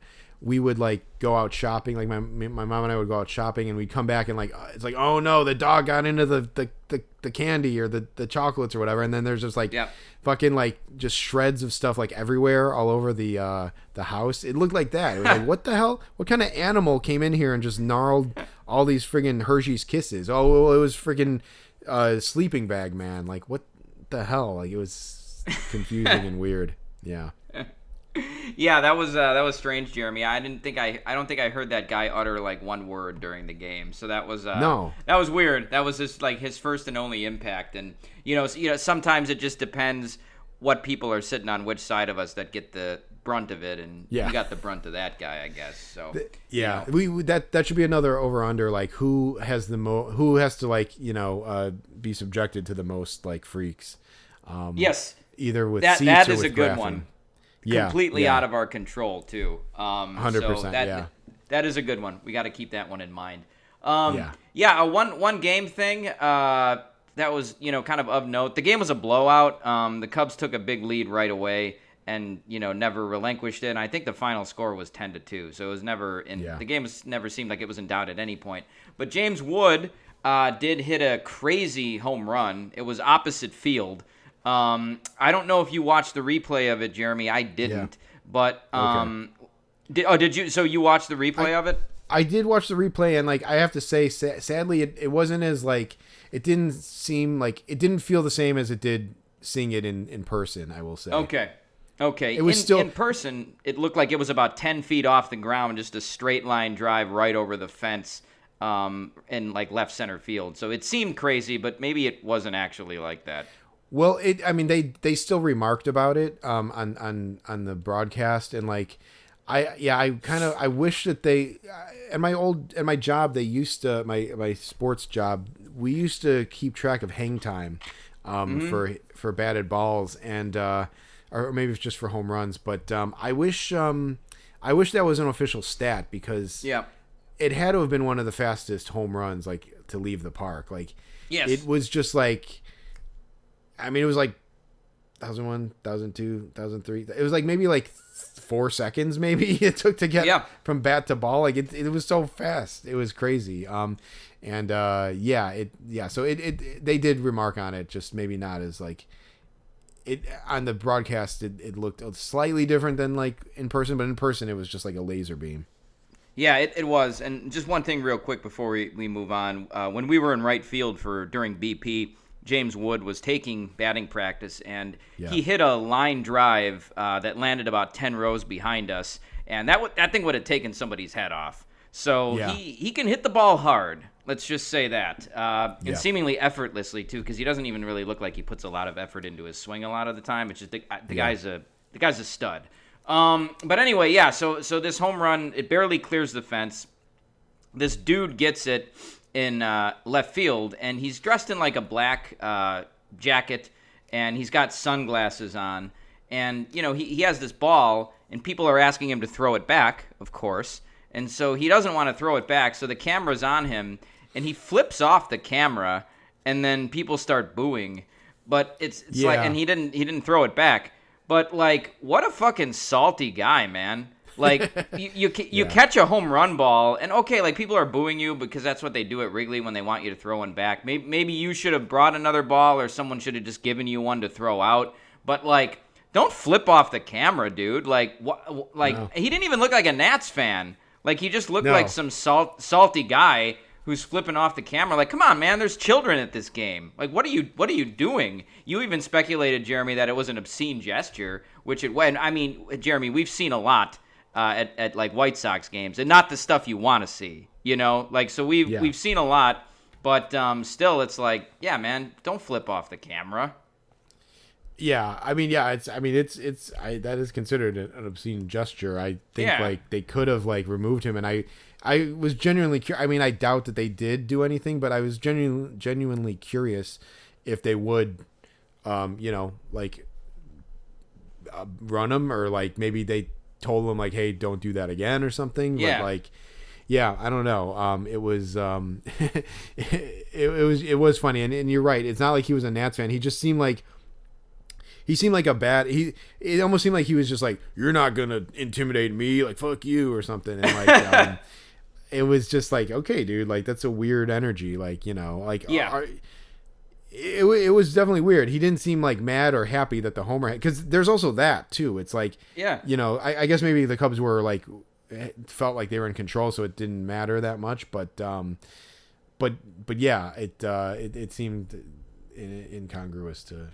we would like go out shopping, like my mom and I would go out shopping, and we'd come back and like it's like, oh no, the dog got into the candy or the chocolates or whatever, and then there's just like fucking like just shreds of stuff like everywhere all over the house. It looked like that. It was like, what the hell? What kind of animal came in here and just gnarled all these friggin' Hershey's Kisses? Oh, it was friggin' sleeping bag man. Like what the hell? Like it was confusing and weird. Yeah. Yeah, that was strange, Jeremy. I don't think I heard that guy utter like one word during the game. So that was No. That was weird. That was just like his first and only impact. And sometimes it just depends what people are sitting on which side of us that get the brunt of it, and you got the brunt of that guy, I guess. So yeah, we that should be another over under, like who has to like be subjected to the most like freaks. Yes, either with that seats or is with a good graphing. one. Yeah, Completely out of our control too. 100%. Yeah, that is a good one. We got to keep that one in mind. A one game thing that was kind of note. The game was a blowout. The Cubs took a big lead right away and never relinquished it. And I think the final score was 10-2. So it was never the game never seemed like it was in doubt at any point. But James Wood did hit a crazy home run. It was opposite field. I don't know if you watched the replay of it, Jeremy. I didn't. But did you? So you watched the replay of it? I did watch the replay, and like I have to say, sadly, it wasn't as like it didn't feel the same as it did seeing it in person. I will say. Okay. It was still in person. It looked like it was about 10 feet off the ground, just a straight line drive right over the fence, in like left center field. So it seemed crazy, but maybe it wasn't actually like that. Well, they still remarked about it on the broadcast, and like I wish that they at my job they used to my sports job we used to keep track of hang time for batted balls, and or maybe it's just for home runs, but I wish that was an official stat, because it had to have been one of the fastest home runs like to leave the park. Like it was just like, I mean, it was like 2001, 2002, 2003. It was like maybe like 4 seconds maybe it took to get from bat to ball. Like it was so fast. It was crazy. So they did remark on it, just maybe not as like it on the broadcast. It looked slightly different than like in person, but in person it was just like a laser beam. Yeah, it was. And just one thing real quick before we move on. When we were in right field during BP, James Wood was taking batting practice, and he hit a line drive that landed about 10 rows behind us, and that thing would have taken somebody's head off. So he can hit the ball hard. Let's just say that, and seemingly effortlessly too, because he doesn't even really look like he puts a lot of effort into his swing a lot of the time. It's just the guy's a stud. But anyway, So this home run, it barely clears the fence. This dude gets it in left field, and he's dressed in like a black jacket, and he's got sunglasses on, and he has this ball, and people are asking him to throw it back, of course, and so he doesn't want to throw it back, so the camera's on him, and he flips off the camera, and then people start booing, but it's like, and he didn't throw it back, but like, what a fucking salty guy, man. Like, you catch a home run ball, and okay, like, people are booing you because that's what they do at Wrigley when they want you to throw one back. Maybe you should have brought another ball, or someone should have just given you one to throw out. But, like, don't flip off the camera, dude. Like, He didn't even look like a Nats fan. Like, he just looked like some salty guy who's flipping off the camera. Like, come on, man, there's children at this game. Like, what are you doing? You even speculated, Jeremy, that it was an obscene gesture, which it was. I mean, Jeremy, we've seen a lot at like White Sox games, and not the stuff you want to see. Like, so we've seen a lot, but still, it's like, yeah, man, don't flip off the camera. Yeah, I mean, yeah, that is considered an obscene gesture. I think like they could have like removed him, and I was genuinely I mean, I doubt that they did do anything, but I was genuinely curious if they would, like run him, or like maybe they told him like, hey, don't do that again or something. Yeah. But like, yeah, I don't know. It was it was funny, and you're right. It's not like he was a Nats fan. He just seemed like. He seemed like it almost seemed like he was just like, you're not going to intimidate me, like, fuck you or something. And like, it was just like, okay, dude, like, that's a weird energy. Like, like, yeah. It was definitely weird. He didn't seem like mad or happy that the homer had, because there's also that too. It's like, yeah, I guess maybe the Cubs were like, felt like they were in control, so it didn't matter that much. But yeah, it seemed incongruous to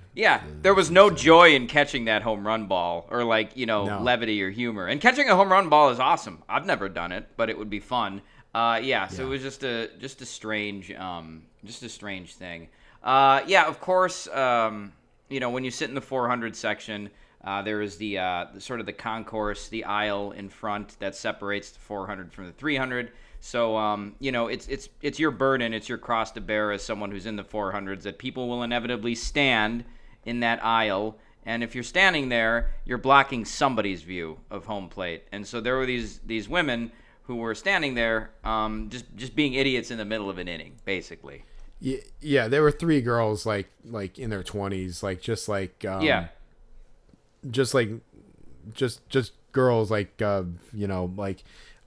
there was no joy in catching that home run ball, or like levity or humor. And catching a home run ball is awesome. I've never done it, but it would be fun. So it was just a strange thing. Of course, when you sit in the 400 section, there is the sort of the concourse, the aisle in front that separates the 400 from the 300. So, it's your burden, it's your cross to bear as someone who's in the 400s, that people will inevitably stand in that aisle. And if you're standing there, you're blocking somebody's view of home plate. And so there were these women who were standing there, just being idiots in the middle of an inning, basically. Yeah, there were three girls like in their 20s, like just girls like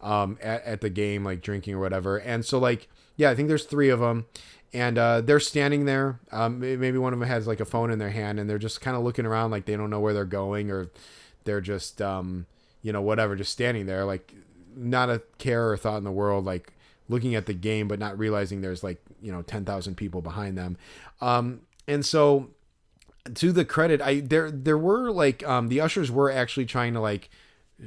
at the game, like drinking or whatever. And so like, yeah, I think there's three of them, and they're standing there. Maybe one of them has like a phone in their hand, and they're just kind of looking around like they don't know where they're going, or they're just whatever, just standing there, like not a care or thought in the world, like looking at the game, but not realizing there's like 10,000 people behind them. And so to the credit, there were like the ushers were actually trying to like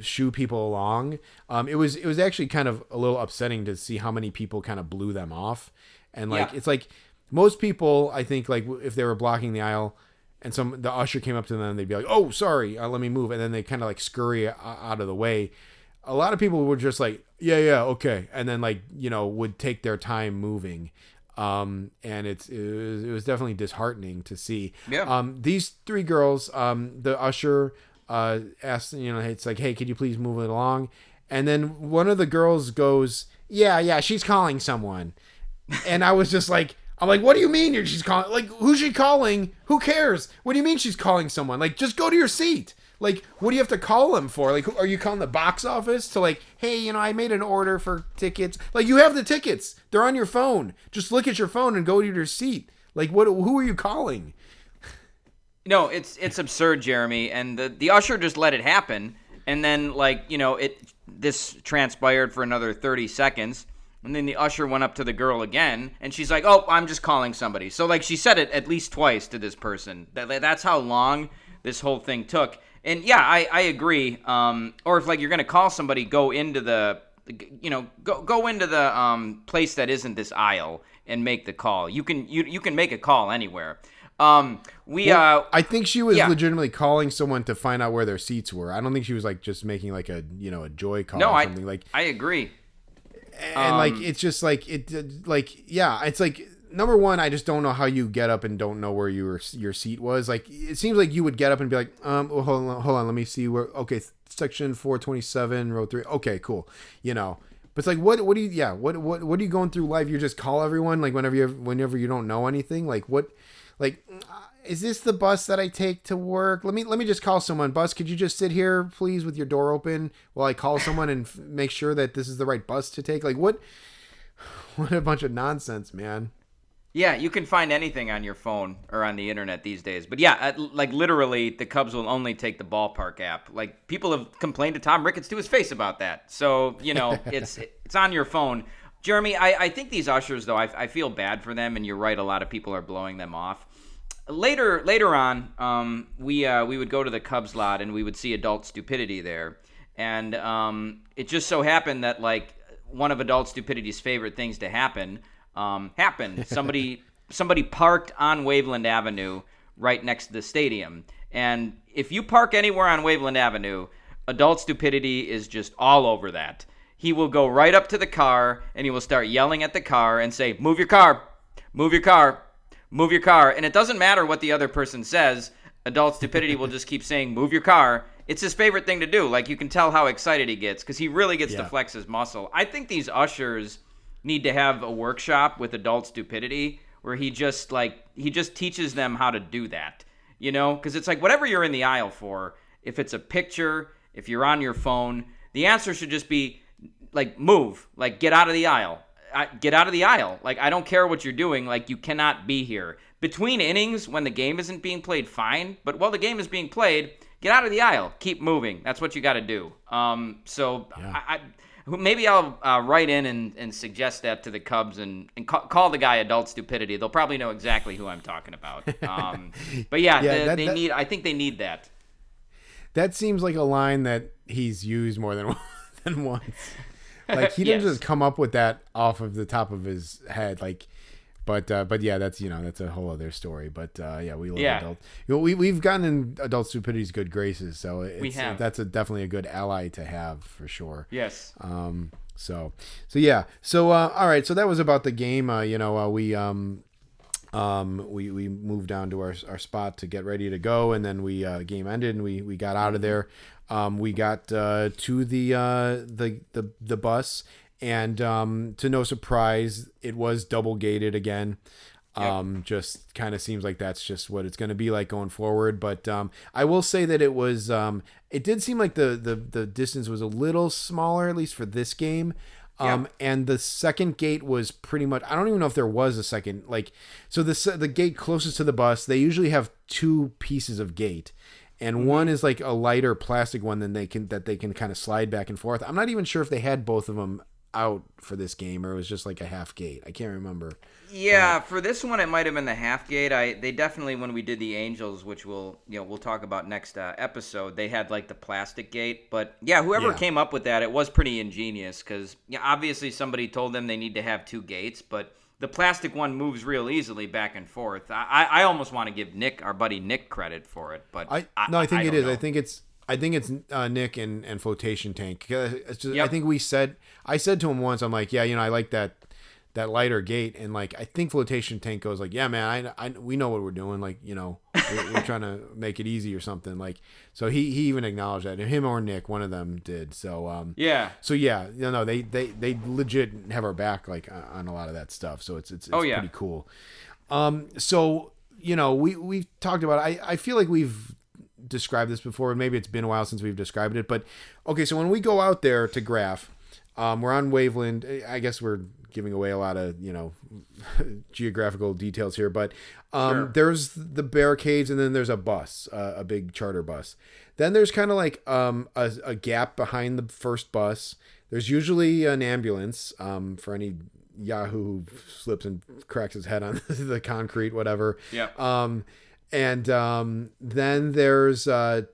shoo people along. It was actually kind of a little upsetting to see how many people kind of blew them off. And like, it's like most people, I think, like if they were blocking the aisle and the usher came up to them, they'd be like, oh, sorry, let me move. And then they kind of like scurry out of the way. A lot of people were just like, yeah, okay. And then like, would take their time moving. And it was definitely disheartening to see. Yeah. These three girls, the usher asked, it's like, hey, could you please move it along? And then one of the girls goes, yeah, she's calling someone. And I was just like, I'm like, what do you mean she's calling? Like, who's she calling? Who cares? What do you mean she's calling someone? Like, just go to your seat. Like, what do you have to call them for? Like, are you calling the box office to like, hey, I made an order for tickets. Like, you have the tickets. They're on your phone. Just look at your phone and go to your seat. Like, who are you calling? No, it's absurd, Jeremy. And the usher just let it happen. And then, like, this transpired for another 30 seconds. And then the usher went up to the girl again. And she's like, oh, I'm just calling somebody. So, like, she said it at least twice to this person. That's how long this whole thing took. And yeah, I agree. Or if like you're gonna call somebody, go into the, go into the place that isn't this aisle and make the call. You can make a call anywhere. I think she was legitimately calling someone to find out where their seats were. I don't think she was like just making like a a joy call or something. Like I agree. And like it's just like it's like. Number one, I just don't know how you get up and don't know where your seat was. Like, it seems like you would get up and be like, well, hold on, let me see where. Okay, section 427, row 3. Okay, cool. But it's like, what are you going through life? You just call everyone like whenever you don't know anything. Like what, like, is this the bus that I take to work? Let me just call someone. Bus, could you just sit here, please, with your door open while I call someone and make sure that this is the right bus to take? Like what a bunch of nonsense, man. Yeah, you can find anything on your phone or on the internet these days. But yeah, like literally, the Cubs will only take the ballpark app. Like people have complained to Tom Ricketts to his face about that. So it's on your phone. Jeremy, I think these ushers though, I feel bad for them, and you're right. A lot of people are blowing them off. Later on, we would go to the Cubs lot and we would see adult stupidity there. And it just so happened that like one of adult stupidity's favorite things to happen happened. Somebody parked on Waveland Avenue right next to the stadium. And if you park anywhere on Waveland Avenue, adult stupidity is just all over that. He will go right up to the car and he will start yelling at the car and say, "Move your car, move your car, move your car." And it doesn't matter what the other person says. Adult stupidity will just keep saying, "Move your car." It's his favorite thing to do. Like, you can tell how excited he gets because he really gets to flex his muscle. I think these ushers need to have a workshop with adult stupidity where he just teaches them how to do that, you know? Because it's like whatever you're in the aisle for, if it's a picture, if you're on your phone, the answer should just be like, move, like get out of the aisle. Get out of the aisle. Like, I don't care what you're doing. Like, you cannot be here. Between innings, when the game isn't being played, fine. But while the game is being played, get out of the aisle. Keep moving. That's what you got to do. Maybe I'll write in and suggest that to the Cubs and call the guy adult stupidity. They'll probably know exactly who I'm talking about. But I think they need that. That seems like a line that he's used more than once. Like, he didn't just come up with that off of the top of his head. Like, but yeah, that's a whole other story. But we love adult. We've gotten in adult stupidity's good graces, so that's definitely a good ally to have for sure. Yes. So all right. So that was about the game. We moved down to our spot to get ready to go, and then game ended and we got out of there. We got to the bus, and to no surprise, it was double gated again. Just kind of seems like that's just what it's going to be like going forward. But I will say that it was it did seem like the distance was a little smaller, at least for this game. And the second gate was pretty much, I don't even know if there was a second, like, so the gate closest to the bus, they usually have two pieces of gate, and one is like a lighter plastic one that they can kind of slide back and forth. I'm not even sure if they had both of them out for this game or it was just like a half gate. I can't remember. Yeah, for this one it might have been the half gate. They definitely, when we did the Angels, which we'll talk about next episode, they had like the plastic gate. But yeah, whoever came up with that, it was pretty ingenious because obviously somebody told them they need to have two gates, but the plastic one moves real easily back and forth. I almost want to give our buddy Nick credit for it, but I think it is. Know. I think it's Nick and Flotation Tank. I think I said to him once, I'm like, I like that lighter gate, and like I think Flotation Tank goes like, yeah, man, we know what we're doing, like, we're trying to make it easy or something, like, so he even acknowledged that. Him or Nick, one of them did. So they legit have our back, like, on a lot of that stuff, so it's pretty cool. So we talked about it. I feel like we've described this before, and maybe it's been a while since we've described it, but okay, so when we go out there to graph, we're on Waveland. I guess we're giving away a lot of geographical details here, but there's the barricades, and then there's a bus, a big charter bus. Then there's kind of like a gap behind the first bus. There's usually an ambulance for any Yahoo who slips and cracks his head on the concrete, whatever. And then there's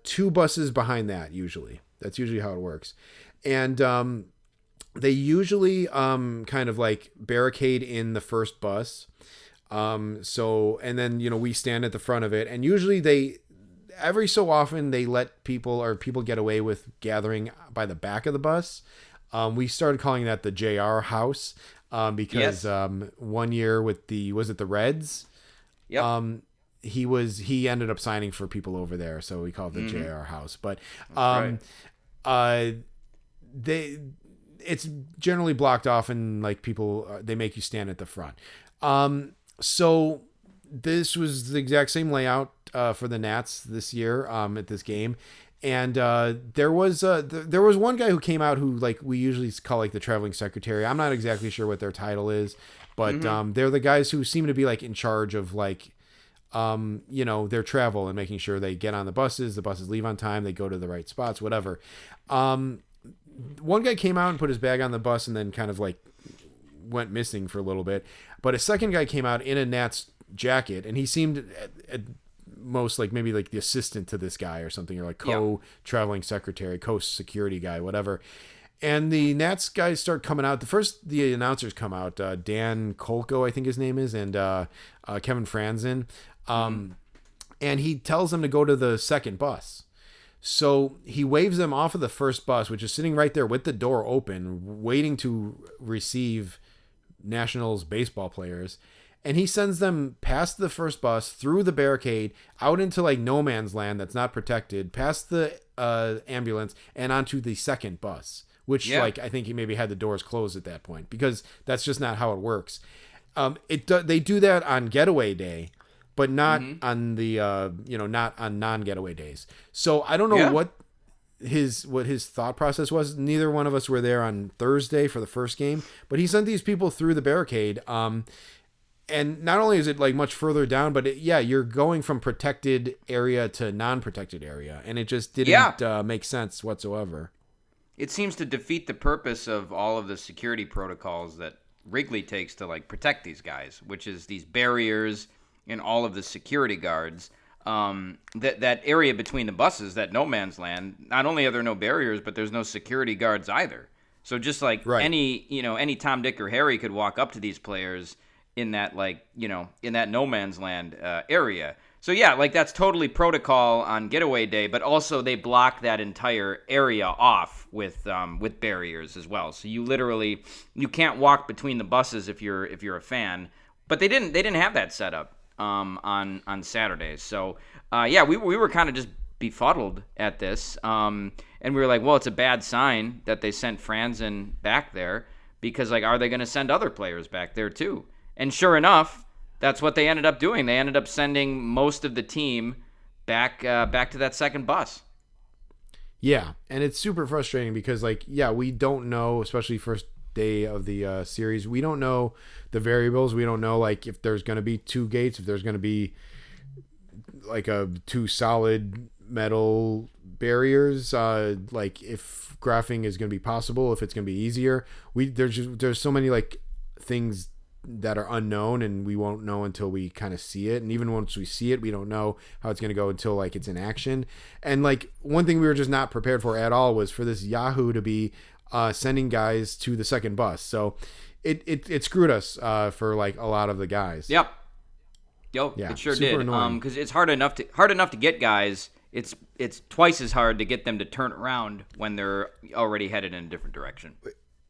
two buses behind that. Usually, that's usually how it works, and they usually kind of like barricade in the first bus. And then, we stand at the front of it, and usually every so often they let people get away with gathering by the back of the bus. We started calling that the JR house because one year with was it the Reds? Yep. He ended up signing for people over there, so we called it the JR house. But it's generally blocked off, and like people, they make you stand at the front. So this was the exact same layout for the Nats this year at this game. And there was one guy who came out who, like, we usually call like the traveling secretary. I'm not exactly sure what their title is, but they're the guys who seem to be like in charge of like their travel and making sure they get on the buses leave on time, they go to the right spots, whatever. One guy came out and put his bag on the bus and then kind of like went missing for a little bit. But a second guy came out in a Nats jacket, and he seemed most like maybe like the assistant to this guy or something, or like co-traveling secretary, co-security guy, whatever. And the Nats guys start coming out. The announcers come out. Dan Kolko, I think his name is, and Kevin Franzen. And he tells them to go to the second bus. So he waves them off of the first bus, which is sitting right there with the door open, waiting to receive Nationals baseball players. And he sends them past the first bus, through the barricade, out into like no man's land that's not protected, past the ambulance, and onto the second bus. Which, like, I think he maybe had the doors closed at that point, because that's just not how it works. They do that on getaway day, but not on the not on non-getaway days. So I don't know what his thought process was. Neither one of us were there on Thursday for the first game, but he sent these people through the barricade. And not only is it like much further down, but you're going from protected area to non-protected area, and it just didn't make sense whatsoever. It seems to defeat the purpose of all of the security protocols that Wrigley takes to like protect these guys, which is these barriers and all of the security guards. That area between the buses, that no man's land, not only are there no barriers, but there's no security guards either. So just like any Tom, Dick, or Harry could walk up to these players in that in that no man's land area. So yeah, like that's totally protocol on getaway day, but also they block that entire area off with barriers as well. So you can't walk between the buses if you're a fan. But they didn't have that set up on Saturdays. So we were kind of just befuddled at this, and we were like, well, it's a bad sign that they sent Franzen back there, because like, are they going to send other players back there too? And sure enough, that's what they ended up doing. They ended up sending most of the team back to that second bus. Yeah, and it's super frustrating because, like, we don't know, especially first day of the series, we don't know the variables. We don't know, like, if there's going to be two gates, if there's going to be, like, two solid metal barriers, like, if graphing is going to be possible, if it's going to be easier. There's so many, like, things that are unknown, and we won't know until we kind of see it. And even once we see it, we don't know how it's going to go until like it's in action. And like one thing we were just not prepared for at all was for this Yahoo to be sending guys to the second bus. So it screwed us for like a lot of the guys. Yep. It sure did. Because it's hard enough to get guys. It's twice as hard to get them to turn around when they're already headed in a different direction.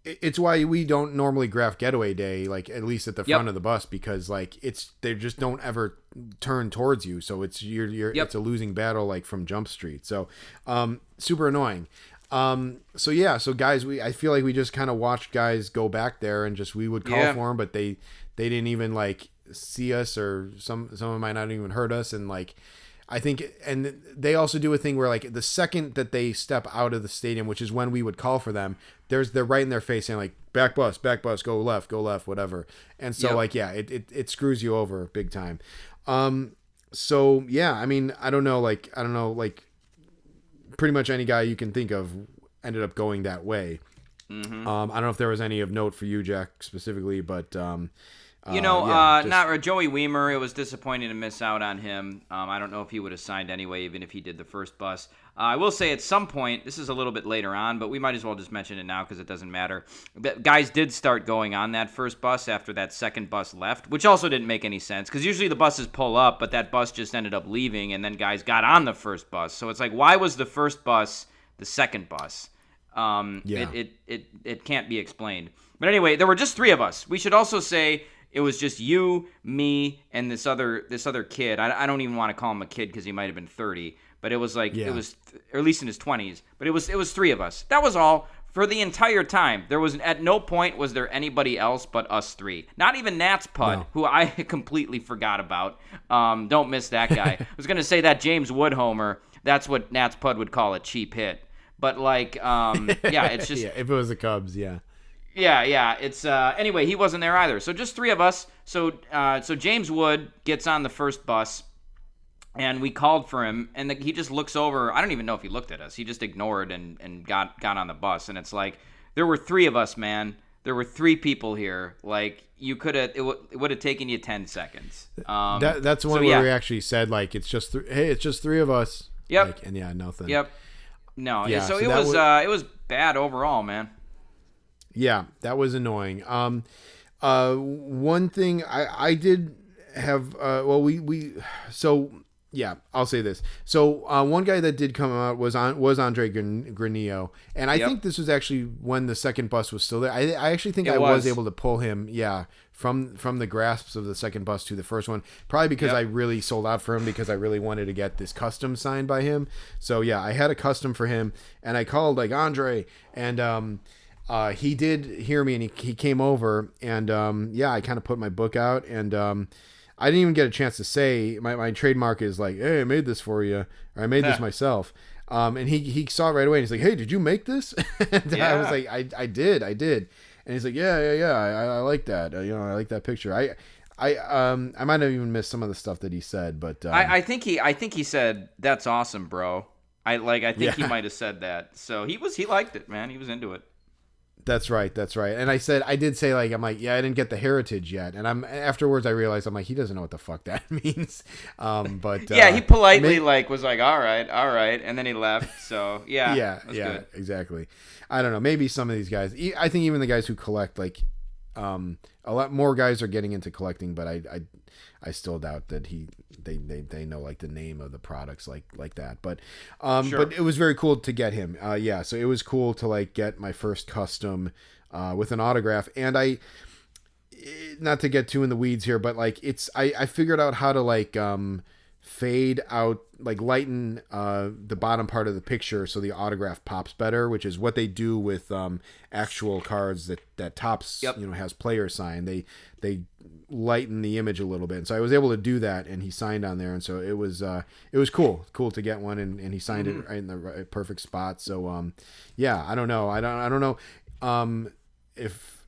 It's why we don't normally graph getaway day, like at least at the front of the bus, because like they just don't ever turn towards you. So it's it's a losing battle, like from Jump Street. So super annoying. So guys, I feel like we just kind of watched guys go back there, and just we would call for them, but they didn't even like see us, or some of them might not even heard us, and like. I think, and they also do a thing where like the second that they step out of the stadium, which is when we would call for them, they're right in their face saying like back bus, go left, whatever. And so it screws you over big time. So yeah, I mean, I don't know, like pretty much any guy you can think of ended up going that way. Mm-hmm. I don't know if there was any of note for you, Jack, specifically, but not Joey Weimer. It was disappointing to miss out on him. I don't know if he would have signed anyway, even if he did the first bus. I will say at some point, this is a little bit later on, but we might as well just mention it now because it doesn't matter. But guys did start going on that first bus after that second bus left, which also didn't make any sense because usually the buses pull up, but that bus just ended up leaving, and then guys got on the first bus. So it's like, why was the first bus the second bus? It can't be explained. But anyway, there were just three of us. We should also say it was just you, me, and this other kid. I don't even want to call him a kid because he might have been 30, but it was like it was, or at least in his 20s. But it was three of us. That was all for the entire time. There was at no point was there anybody else but us three. Not even Nats Pud, who I completely forgot about. Don't miss that guy. I was gonna say that James Wood homer. That's what Nats Pud would call a cheap hit. But like, it's just if it was the Cubs, Yeah, it's anyway, he wasn't there either. So just three of us. So James Wood gets on the first bus, and we called for him, and he just looks over. I don't even know if he looked at us. He just ignored and got on the bus. And it's like, there were three of us, man. There were 3 people here. Like, you could have, it would have taken you 10 seconds. That's one where we actually said, like, it's just, hey, it's just 3 of us. Yep. Like, and yeah, nothing. Yep. No. Yeah, So, so it was bad overall, man. Yeah, that was annoying. One thing I did have, yeah, I'll say this. So one guy that did come out was Andre Granillo, and I think this was actually when the second bus was still there. I actually think I was able to pull him, from the grasps of the second bus to the first one, probably because I really sold out for him because I really wanted to get this custom signed by him. So yeah, I had a custom for him, and I called like Andre, and he did hear me, and he came over, and I kind of put my book out, and I didn't even get a chance to say my trademark is like, hey, I made this for you, or I made this myself. And he saw it right away, and he's like, hey, did you make this? And I was like, I did. And he's like, yeah, I like that. I like that picture. I might have even missed some of the stuff that he said, but I think he said, that's awesome, bro. I think he might have said that. So he liked it, man. He was into it. That's right. And I did say, like, I'm like, yeah, I didn't get the heritage yet. And afterwards I realized, I'm like, he doesn't know what the fuck that means. But yeah, he politely was like, all right. And then he left. So yeah. Good. Exactly. I don't know. Maybe some of these guys, I think even the guys who collect, like, a lot more guys are getting into collecting, but I still doubt that they know like the name of the products like that. But but it was very cool to get him. So it was cool to like get my first custom with an autograph. And not to get too in the weeds here, but like I figured out how to like fade out, like lighten the bottom part of the picture so the autograph pops better, which is what they do with actual cards that Topps has player sign. They lighten the image a little bit, and so I was able to do that, and he signed on there, and so it was cool to get one, and he signed it right in the perfect spot. So I don't know if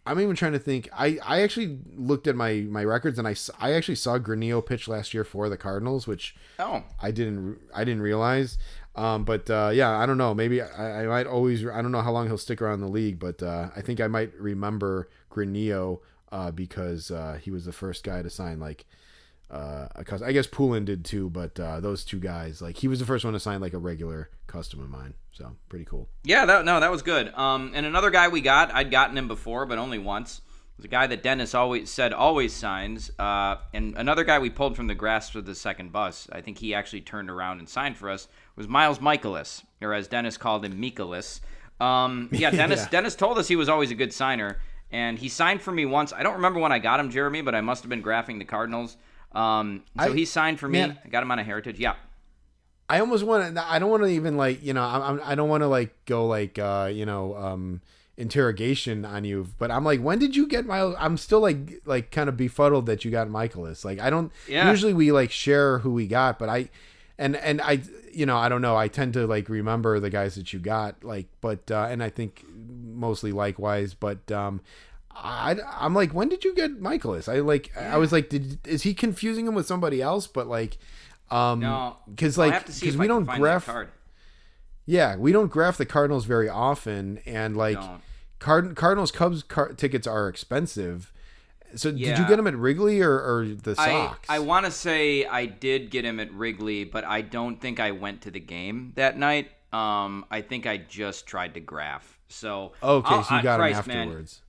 I'm even trying to think. I actually looked at my records, and I actually saw Granillo pitch last year for the Cardinals, which I didn't realize. I don't know. Maybe I might always. I don't know how long he'll stick around the league, but I think I might remember Granillo because he was the first guy to sign like I guess Poulin did too, but those 2 guys, like he was the first one to sign like a regular custom of mine. So pretty cool. Yeah, that was good. And another guy I'd gotten him before, but only once. It was a guy that Dennis always signs. And another guy we pulled from the grasp of the second bus, I think he actually turned around and signed for us, was Miles Michaelis, or as Dennis called him, Michaelis. Dennis told us he was always a good signer, and he signed for me once. I don't remember when I got him, Jeremy, but I must have been graphing the Cardinals. He signed for me. I got him on a heritage. Yeah. I almost want to. I don't want to even like I don't want to like go like interrogation on you. But I'm like, when did you get Miles? I'm still like kind of befuddled that you got Michaelis. Like I don't. Yeah. Usually we like share who we got, but I don't know. I tend to like remember the guys that you got. Like, but and I think mostly likewise. But I'm like, when did you get Michaelis? I was like, is he confusing him with somebody else? But like. No, because we don't graph. We don't graph the Cardinals very often, and like Cardinals Cubs tickets are expensive. So did you get him at Wrigley or the Sox? I want to say I did get him at Wrigley, but I don't think I went to the game that night. I think I just tried to graph. So okay, so you got him afterwards. Man,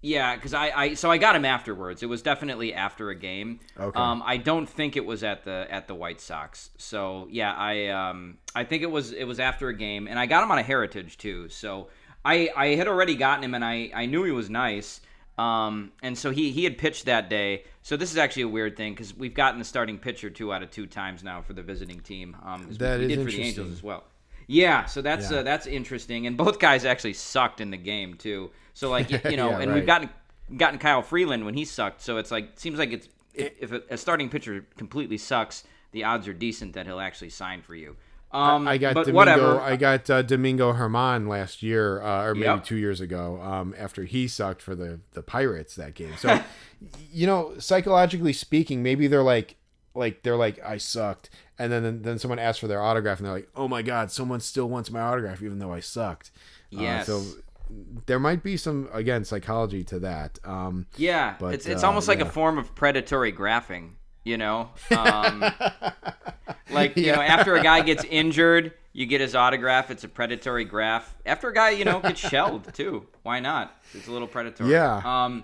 yeah, because I got him afterwards. It was definitely after a game. Okay. I don't think it was at the White Sox. So yeah, I think it was after a game, and I got him on a heritage too. So I had already gotten him, and I knew he was nice. And so he had pitched that day. So this is actually a weird thing because we've gotten the starting pitcher 2 out of 2 times now for the visiting team. That we is did for the Angels as well. Yeah, so that's interesting, and both guys actually sucked in the game too. So like and we've gotten Kyle Freeland when he sucked. So it's like seems like it's if a starting pitcher completely sucks, the odds are decent that he'll actually sign for you. I got but Domingo. Whatever. I got Domingo Herman last year, or maybe 2 years ago. After he sucked for the Pirates that game. So psychologically speaking, maybe they're like I sucked, and then someone asks for their autograph, and they're like, oh my god, someone still wants my autograph even though I sucked. Yes. So there might be some, again, psychology to that. Yeah, but it's almost like a yeah. form of predatory graphing, you know? Like, you know, after a guy gets injured, you get his autograph. It's a predatory graph. After a guy, you know, gets shelled, too. Why not? It's a little predatory. Yeah.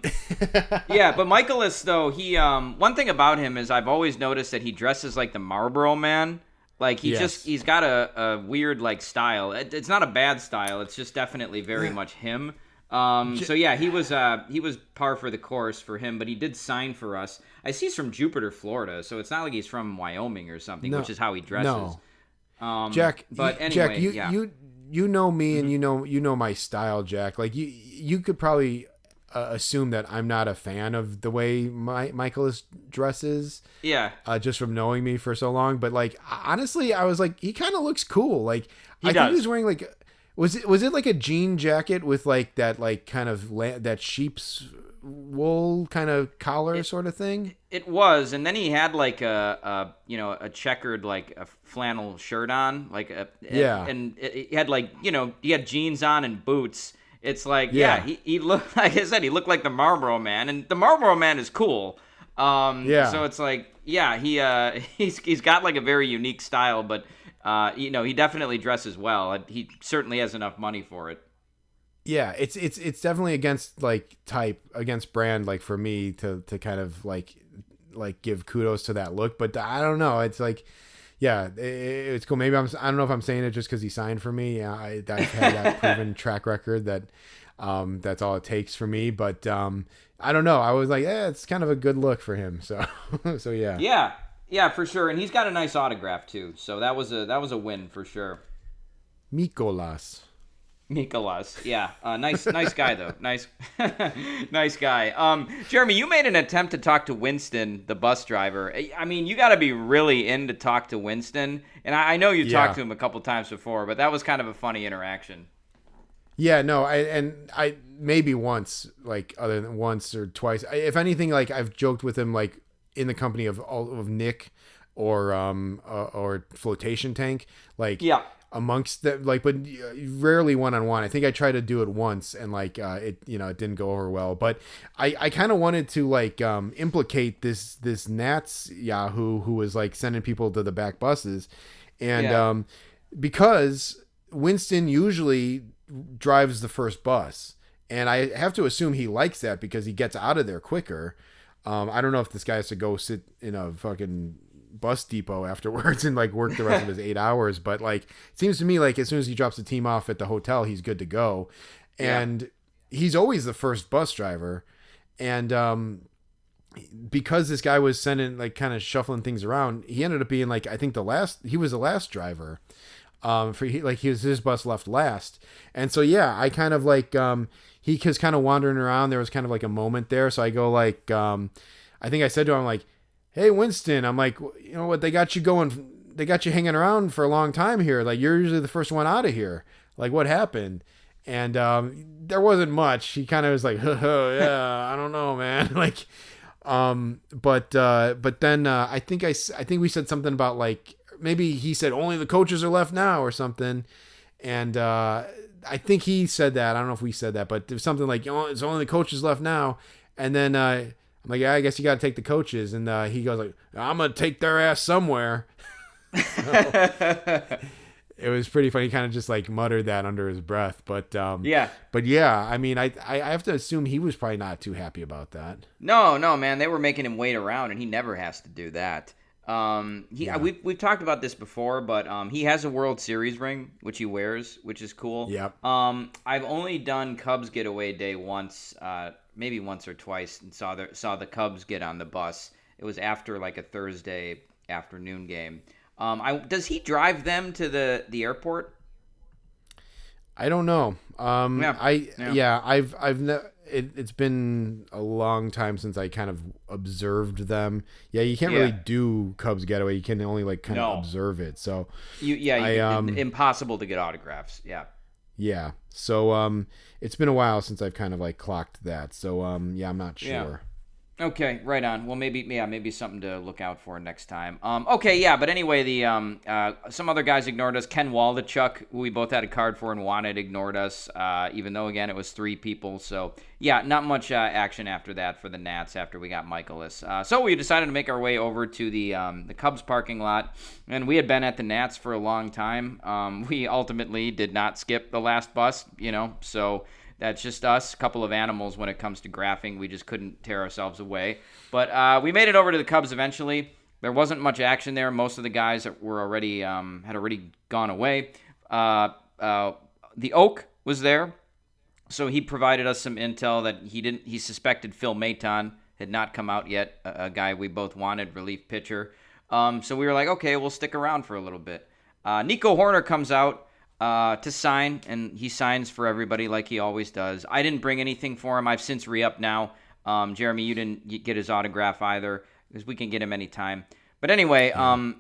Yeah, but Michaelis, though, he one thing about him is I've always noticed that he dresses like the Marlboro Man. Like, he's got a weird, like, style. It's not a bad style. It's just definitely very much him. So yeah, he was par for the course for him, but he did sign for us. I see he's from Jupiter, Florida, so it's not like he's from Wyoming or something, which is how he dresses. No. Jack, but anyway, you know me, and you know my style, Jack. Like you could probably assume that I'm not a fan of the way Michaelis dresses. Yeah. Just from knowing me for so long, but like honestly, I was like, he kind of looks cool. Like I think he was wearing like. Was it like a jean jacket with like that like kind of that sheep's wool kind of collar sort of thing? It was, and then he had like a checkered like a flannel shirt on, like and he had like he had jeans on and boots. It's like he looked, like I said, he looked like the Marlboro Man, and the Marlboro Man is cool. So it's like he's got like a very unique style, but. He definitely dresses well. He certainly has enough money for it. Yeah, it's definitely against like type, against brand, like for me to kind of like give kudos to that look. But I don't know. It's like, yeah, it's cool. Maybe I don't know if I'm saying it just because he signed for me. I've had that proven track record that that's all it takes for me. But I don't know. I was like, it's kind of a good look for him. So so yeah. Yeah. Yeah, for sure, and he's got a nice autograph too. So that was a win for sure. Mikolas, yeah, nice guy though, nice guy. Jeremy, you made an attempt to talk to Winston, the bus driver. I mean, you got to be really in to talk to Winston, and I know you talked to him a couple times before, but that was kind of a funny interaction. Yeah, no, I maybe once, like other than once or twice. If anything, like I've joked with him, like. In the company of Nick or Flotation Tank, like amongst them, like, but rarely one-on-one. I think I tried to do it once and like it didn't go over well, but I kind of wanted to like implicate this Nats Yahoo who was like sending people to the back buses, and because Winston usually drives the first bus, and I have to assume he likes that because he gets out of there quicker. I don't know if this guy has to go sit in a fucking bus depot afterwards and like work the rest of his 8 hours, but like it seems to me like as soon as he drops the team off at the hotel, he's good to go. And he's always the first bus driver. And because this guy was sending like kind of shuffling things around, he ended up being like I think he was the last driver. His bus left last. And so I kind of like he was kind of wandering around. There was kind of like a moment there. So I go like, I think I said to him, like, hey, Winston, I'm like, you know what? They got you hanging around for a long time here. Like, you're usually the first one out of here. Like, what happened? And there wasn't much. He kind of was like, yeah, I don't know, man. Like, but then I think we said something about like, maybe he said only the coaches are left now or something. And, I think he said that. I don't know if we said that, but there's something like, it's only the coaches left now. And then I'm like, yeah, I guess you got to take the coaches. And he goes like, I'm going to take their ass somewhere. It was pretty funny. He kind of just like muttered that under his breath. But I mean, I have to assume he was probably not too happy about that. No, man. They were making him wait around, and he never has to do that. We've talked about this before, but he has a World Series ring which he wears, which is cool. Yep. I've only done Cubs getaway day once, maybe once or twice, and saw the Cubs get on the bus. It was after like a Thursday afternoon game. Does he drive them to the airport? I don't know. It's been a long time since I kind of observed them. Yeah, you can't really do Cubs getaway. You can only like kind of observe it. So impossible to get autographs. Yeah. Yeah. So it's been a while since I've kind of like clocked that. So I'm not sure. Okay, right on. Well, maybe something to look out for next time. Okay, yeah, but anyway, some other guys ignored us. Ken Waldachuk, who we both had a card for and wanted, ignored us. Even though again it was 3 people. So yeah, not much action after that for the Nats after we got Michaelis. So we decided to make our way over to the Cubs parking lot, and we had been at the Nats for a long time. We ultimately did not skip the last bus, so. That's just us, a couple of animals when it comes to graphing. We just couldn't tear ourselves away. But we made it over to the Cubs eventually. There wasn't much action there. Most of the guys that were already had already gone away. The Oak was there, so he provided us some intel that he suspected Phil Maton had not come out yet, a guy we both wanted, relief pitcher. So we were like, okay, we'll stick around for a little bit. Nico Hoerner comes out to sign, and he signs for everybody like he always does. I didn't bring anything for him. I've since re-upped now. Jeremy, you didn't get his autograph either, because we can get him anytime. But anyway,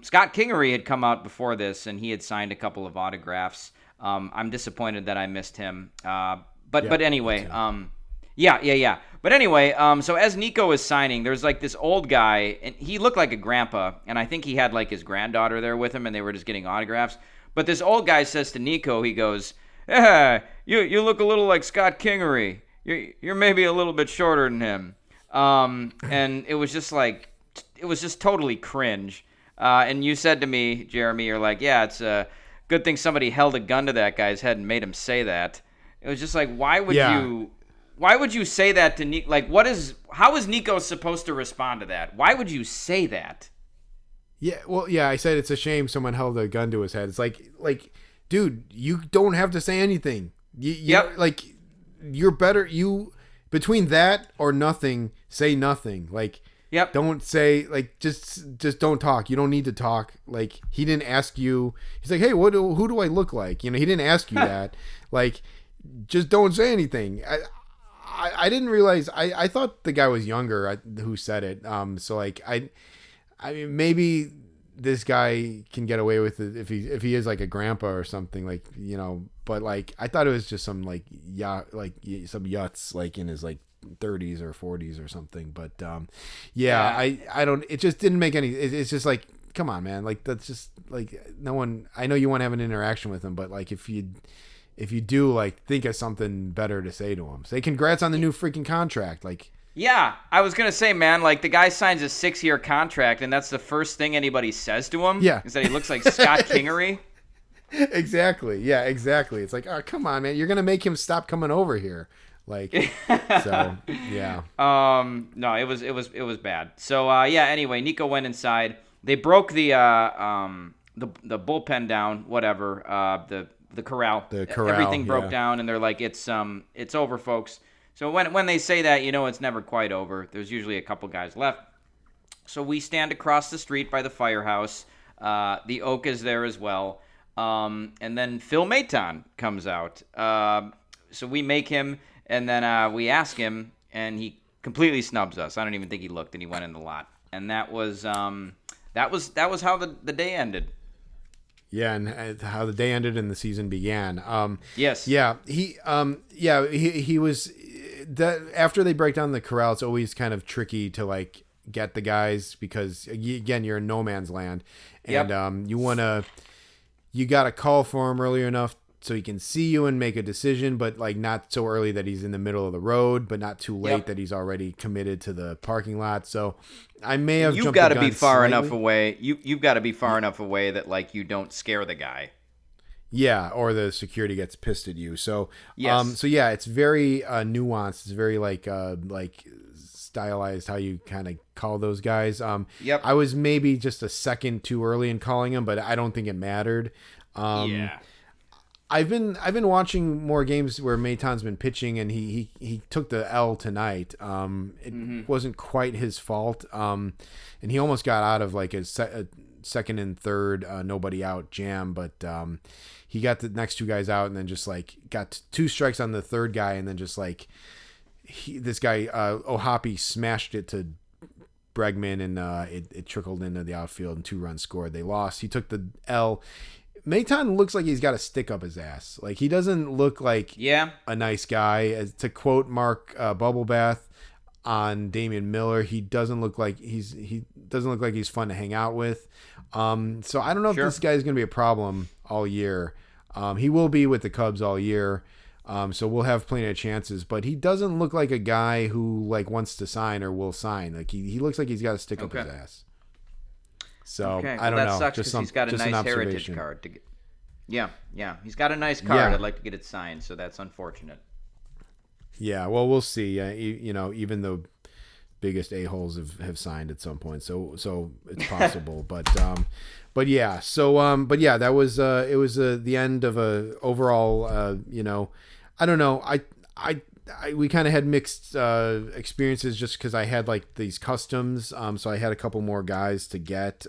Scott Kingery had come out before this, and he had signed a couple of autographs. I'm disappointed that I missed him. But anyway, yeah. But anyway, so as Nico is signing, there's like this old guy, and he looked like a grandpa, and I think he had like his granddaughter there with him, and they were just getting autographs. But this old guy says to Nico, he goes, "Yeah, you look a little like Scott Kingery. You're maybe a little bit shorter than him." And it was just totally cringe. And you said to me, Jeremy, you're like, "Yeah, it's a good thing somebody held a gun to that guy's head and made him say that." It was just like, why would you say that to Nico? Like, how is Nico supposed to respond to that? Why would you say that? Yeah, well, yeah, I said it's a shame someone held a gun to his head. It's like, dude, you don't have to say anything. Like, you're better. Between that or nothing, say nothing. Like, yep. Don't say, like, just don't talk. You don't need to talk. Like, he didn't ask you. He's like, hey, who do I look like? He didn't ask you that. Like, just don't say anything. I didn't realize. I thought the guy was younger who said it. So like I mean, maybe this guy can get away with it if he is like a grandpa or something, like, but like I thought it was just some like some yuts like in his like 30s or 40s or something. But I don't. It just didn't make any. It's just like, come on, man. Like, that's just like, no one. I know you want to have an interaction with him, but like if you do, like, think of something better to say to him. Say congrats on the new freaking contract, like. Yeah, I was going to say, man, like, the guy signs a 6-year contract, and that's the first thing anybody says to him? Yeah. Is that he looks like Scott Kingery? Exactly. Yeah, exactly. It's like, oh, come on, man. You're going to make him stop coming over here. Like, so, yeah. No, it was bad. So, anyway, Nico went inside. They broke the bullpen down, whatever, the corral. The corral. Everything broke down, and they're like, it's over, folks. So when they say that, it's never quite over. There's usually a couple guys left. So we stand across the street by the firehouse. The Oak is there as well. And then Phil Maton comes out. So we make him, and then we ask him, and he completely snubs us. I don't even think he looked, and he went in the lot. And that was how the day ended. Yeah, and how the day ended and the season began. Yes. Yeah, he was. That after they break down the corral, it's always kind of tricky to like get the guys because again, you're in no man's land, and you gotta call for him early enough so he can see you and make a decision, but like not so early that he's in the middle of the road, but not too late that he's already committed to the parking lot. So I may have. You've got to be far enough away. You've got to be far enough away that like you don't scare the guy. Yeah, or the security gets pissed at you. So, yes. So yeah, it's very nuanced. It's very like stylized how you kind of call those guys. I was maybe just a second too early in calling him, but I don't think it mattered. Yeah. I've been watching more games where Maton's been pitching, and he took the L tonight. It wasn't quite his fault, and he almost got out of like a second and third nobody out jam, but he got the next 2 guys out and then just like got 2 strikes on the third guy, and then just like this guy Ohapi smashed it to Bregman, and it trickled into the outfield and 2 runs scored. They lost. He took the L. Maton looks like he's got a stick up his ass. Like, he doesn't look like a nice guy. As to quote Mark Bubblebath, on Damian Miller. He doesn't look like he's fun to hang out with. So I don't know if this guy's going to be a problem all year. He will be with the Cubs all year. So we'll have plenty of chances, but he doesn't look like a guy who like wants to sign or will sign. Like he looks like he's got a stick up his ass. So I don't know. That sucks because he's got a nice heritage card to get. Yeah, he's got a nice card. Yeah. I'd like to get it signed, so that's unfortunate. Yeah, well, we'll see. Even the biggest a-holes have signed at some point, so it's possible. but yeah, that was it was the end of a overall. I don't know. We kind of had mixed experiences just because I had like these customs, so I had a couple more guys to get.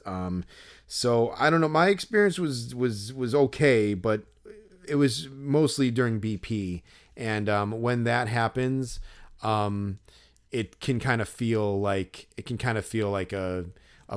So I don't know. My experience was okay, but it was mostly during BP, and when that happens, it can kind of feel like a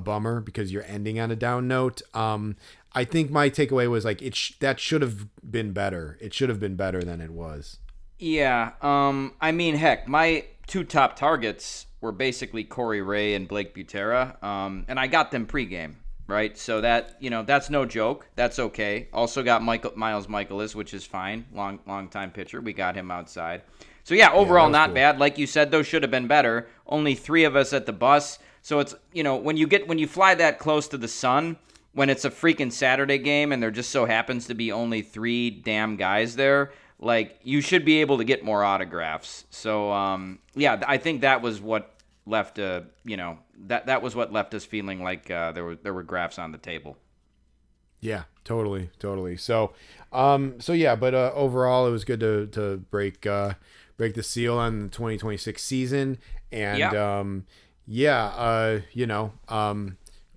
bummer because you're ending on a down note. I think my takeaway was like that should have been better. It should have been better than it was. Yeah. I mean, heck, my 2 top targets were basically Corey Ray and Blake Butera, and I got them pregame. Right, so that that's no joke. That's okay. Also got Miles Michaelis, which is fine. Long time pitcher. We got him outside. So yeah, overall not bad. Like you said, those should have been better. Only 3 of us at the bus. So it's when you fly that close to the sun, when it's a freaking Saturday game and there just so happens to be only 3 damn guys there, like you should be able to get more autographs. So yeah, I think that was what left that was what left us feeling like there were graphs on the table. Yeah, totally. So yeah, but overall it was good to break the seal on the 2026 season, and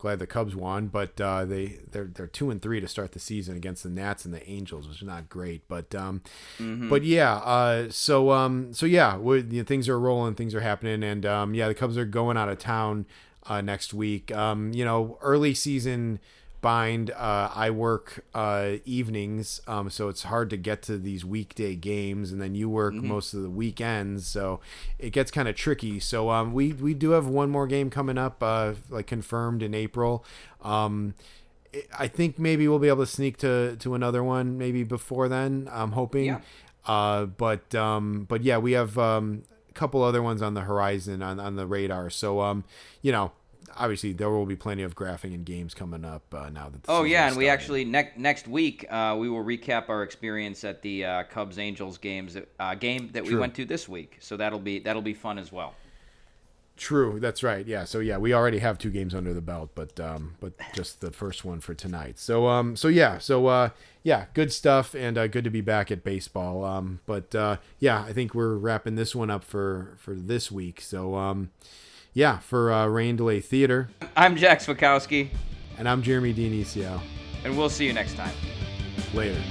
glad the Cubs won, but they're 2-3 to start the season against the Nats and the Angels, which is not great. But but yeah, so yeah, things are rolling, things are happening, and the Cubs are going out of town next week. Early season bind. I work evenings, so it's hard to get to these weekday games, and then you work most of the weekends, so it gets kind of tricky. So we do have one more game coming up, like confirmed in April. I think maybe we'll be able to sneak to another one maybe before then. I'm hoping. Yeah. But yeah, we have a couple other ones on the horizon on the radar. So obviously there will be plenty of graphing and games coming up now that the and started. we actually next week we will recap our experience at the Cubs Angels game that we went to this week. So that'll be fun as well. True, that's right. Yeah, so yeah, we already have 2 games under the belt, but just the first one for tonight. So yeah, good stuff, and good to be back at baseball. Yeah, I think we're wrapping this one up for this week. So yeah, for Rain Delay Theater, I'm Jack Swakowski, and I'm Jeremy Dionisio, and we'll see you next time. Later.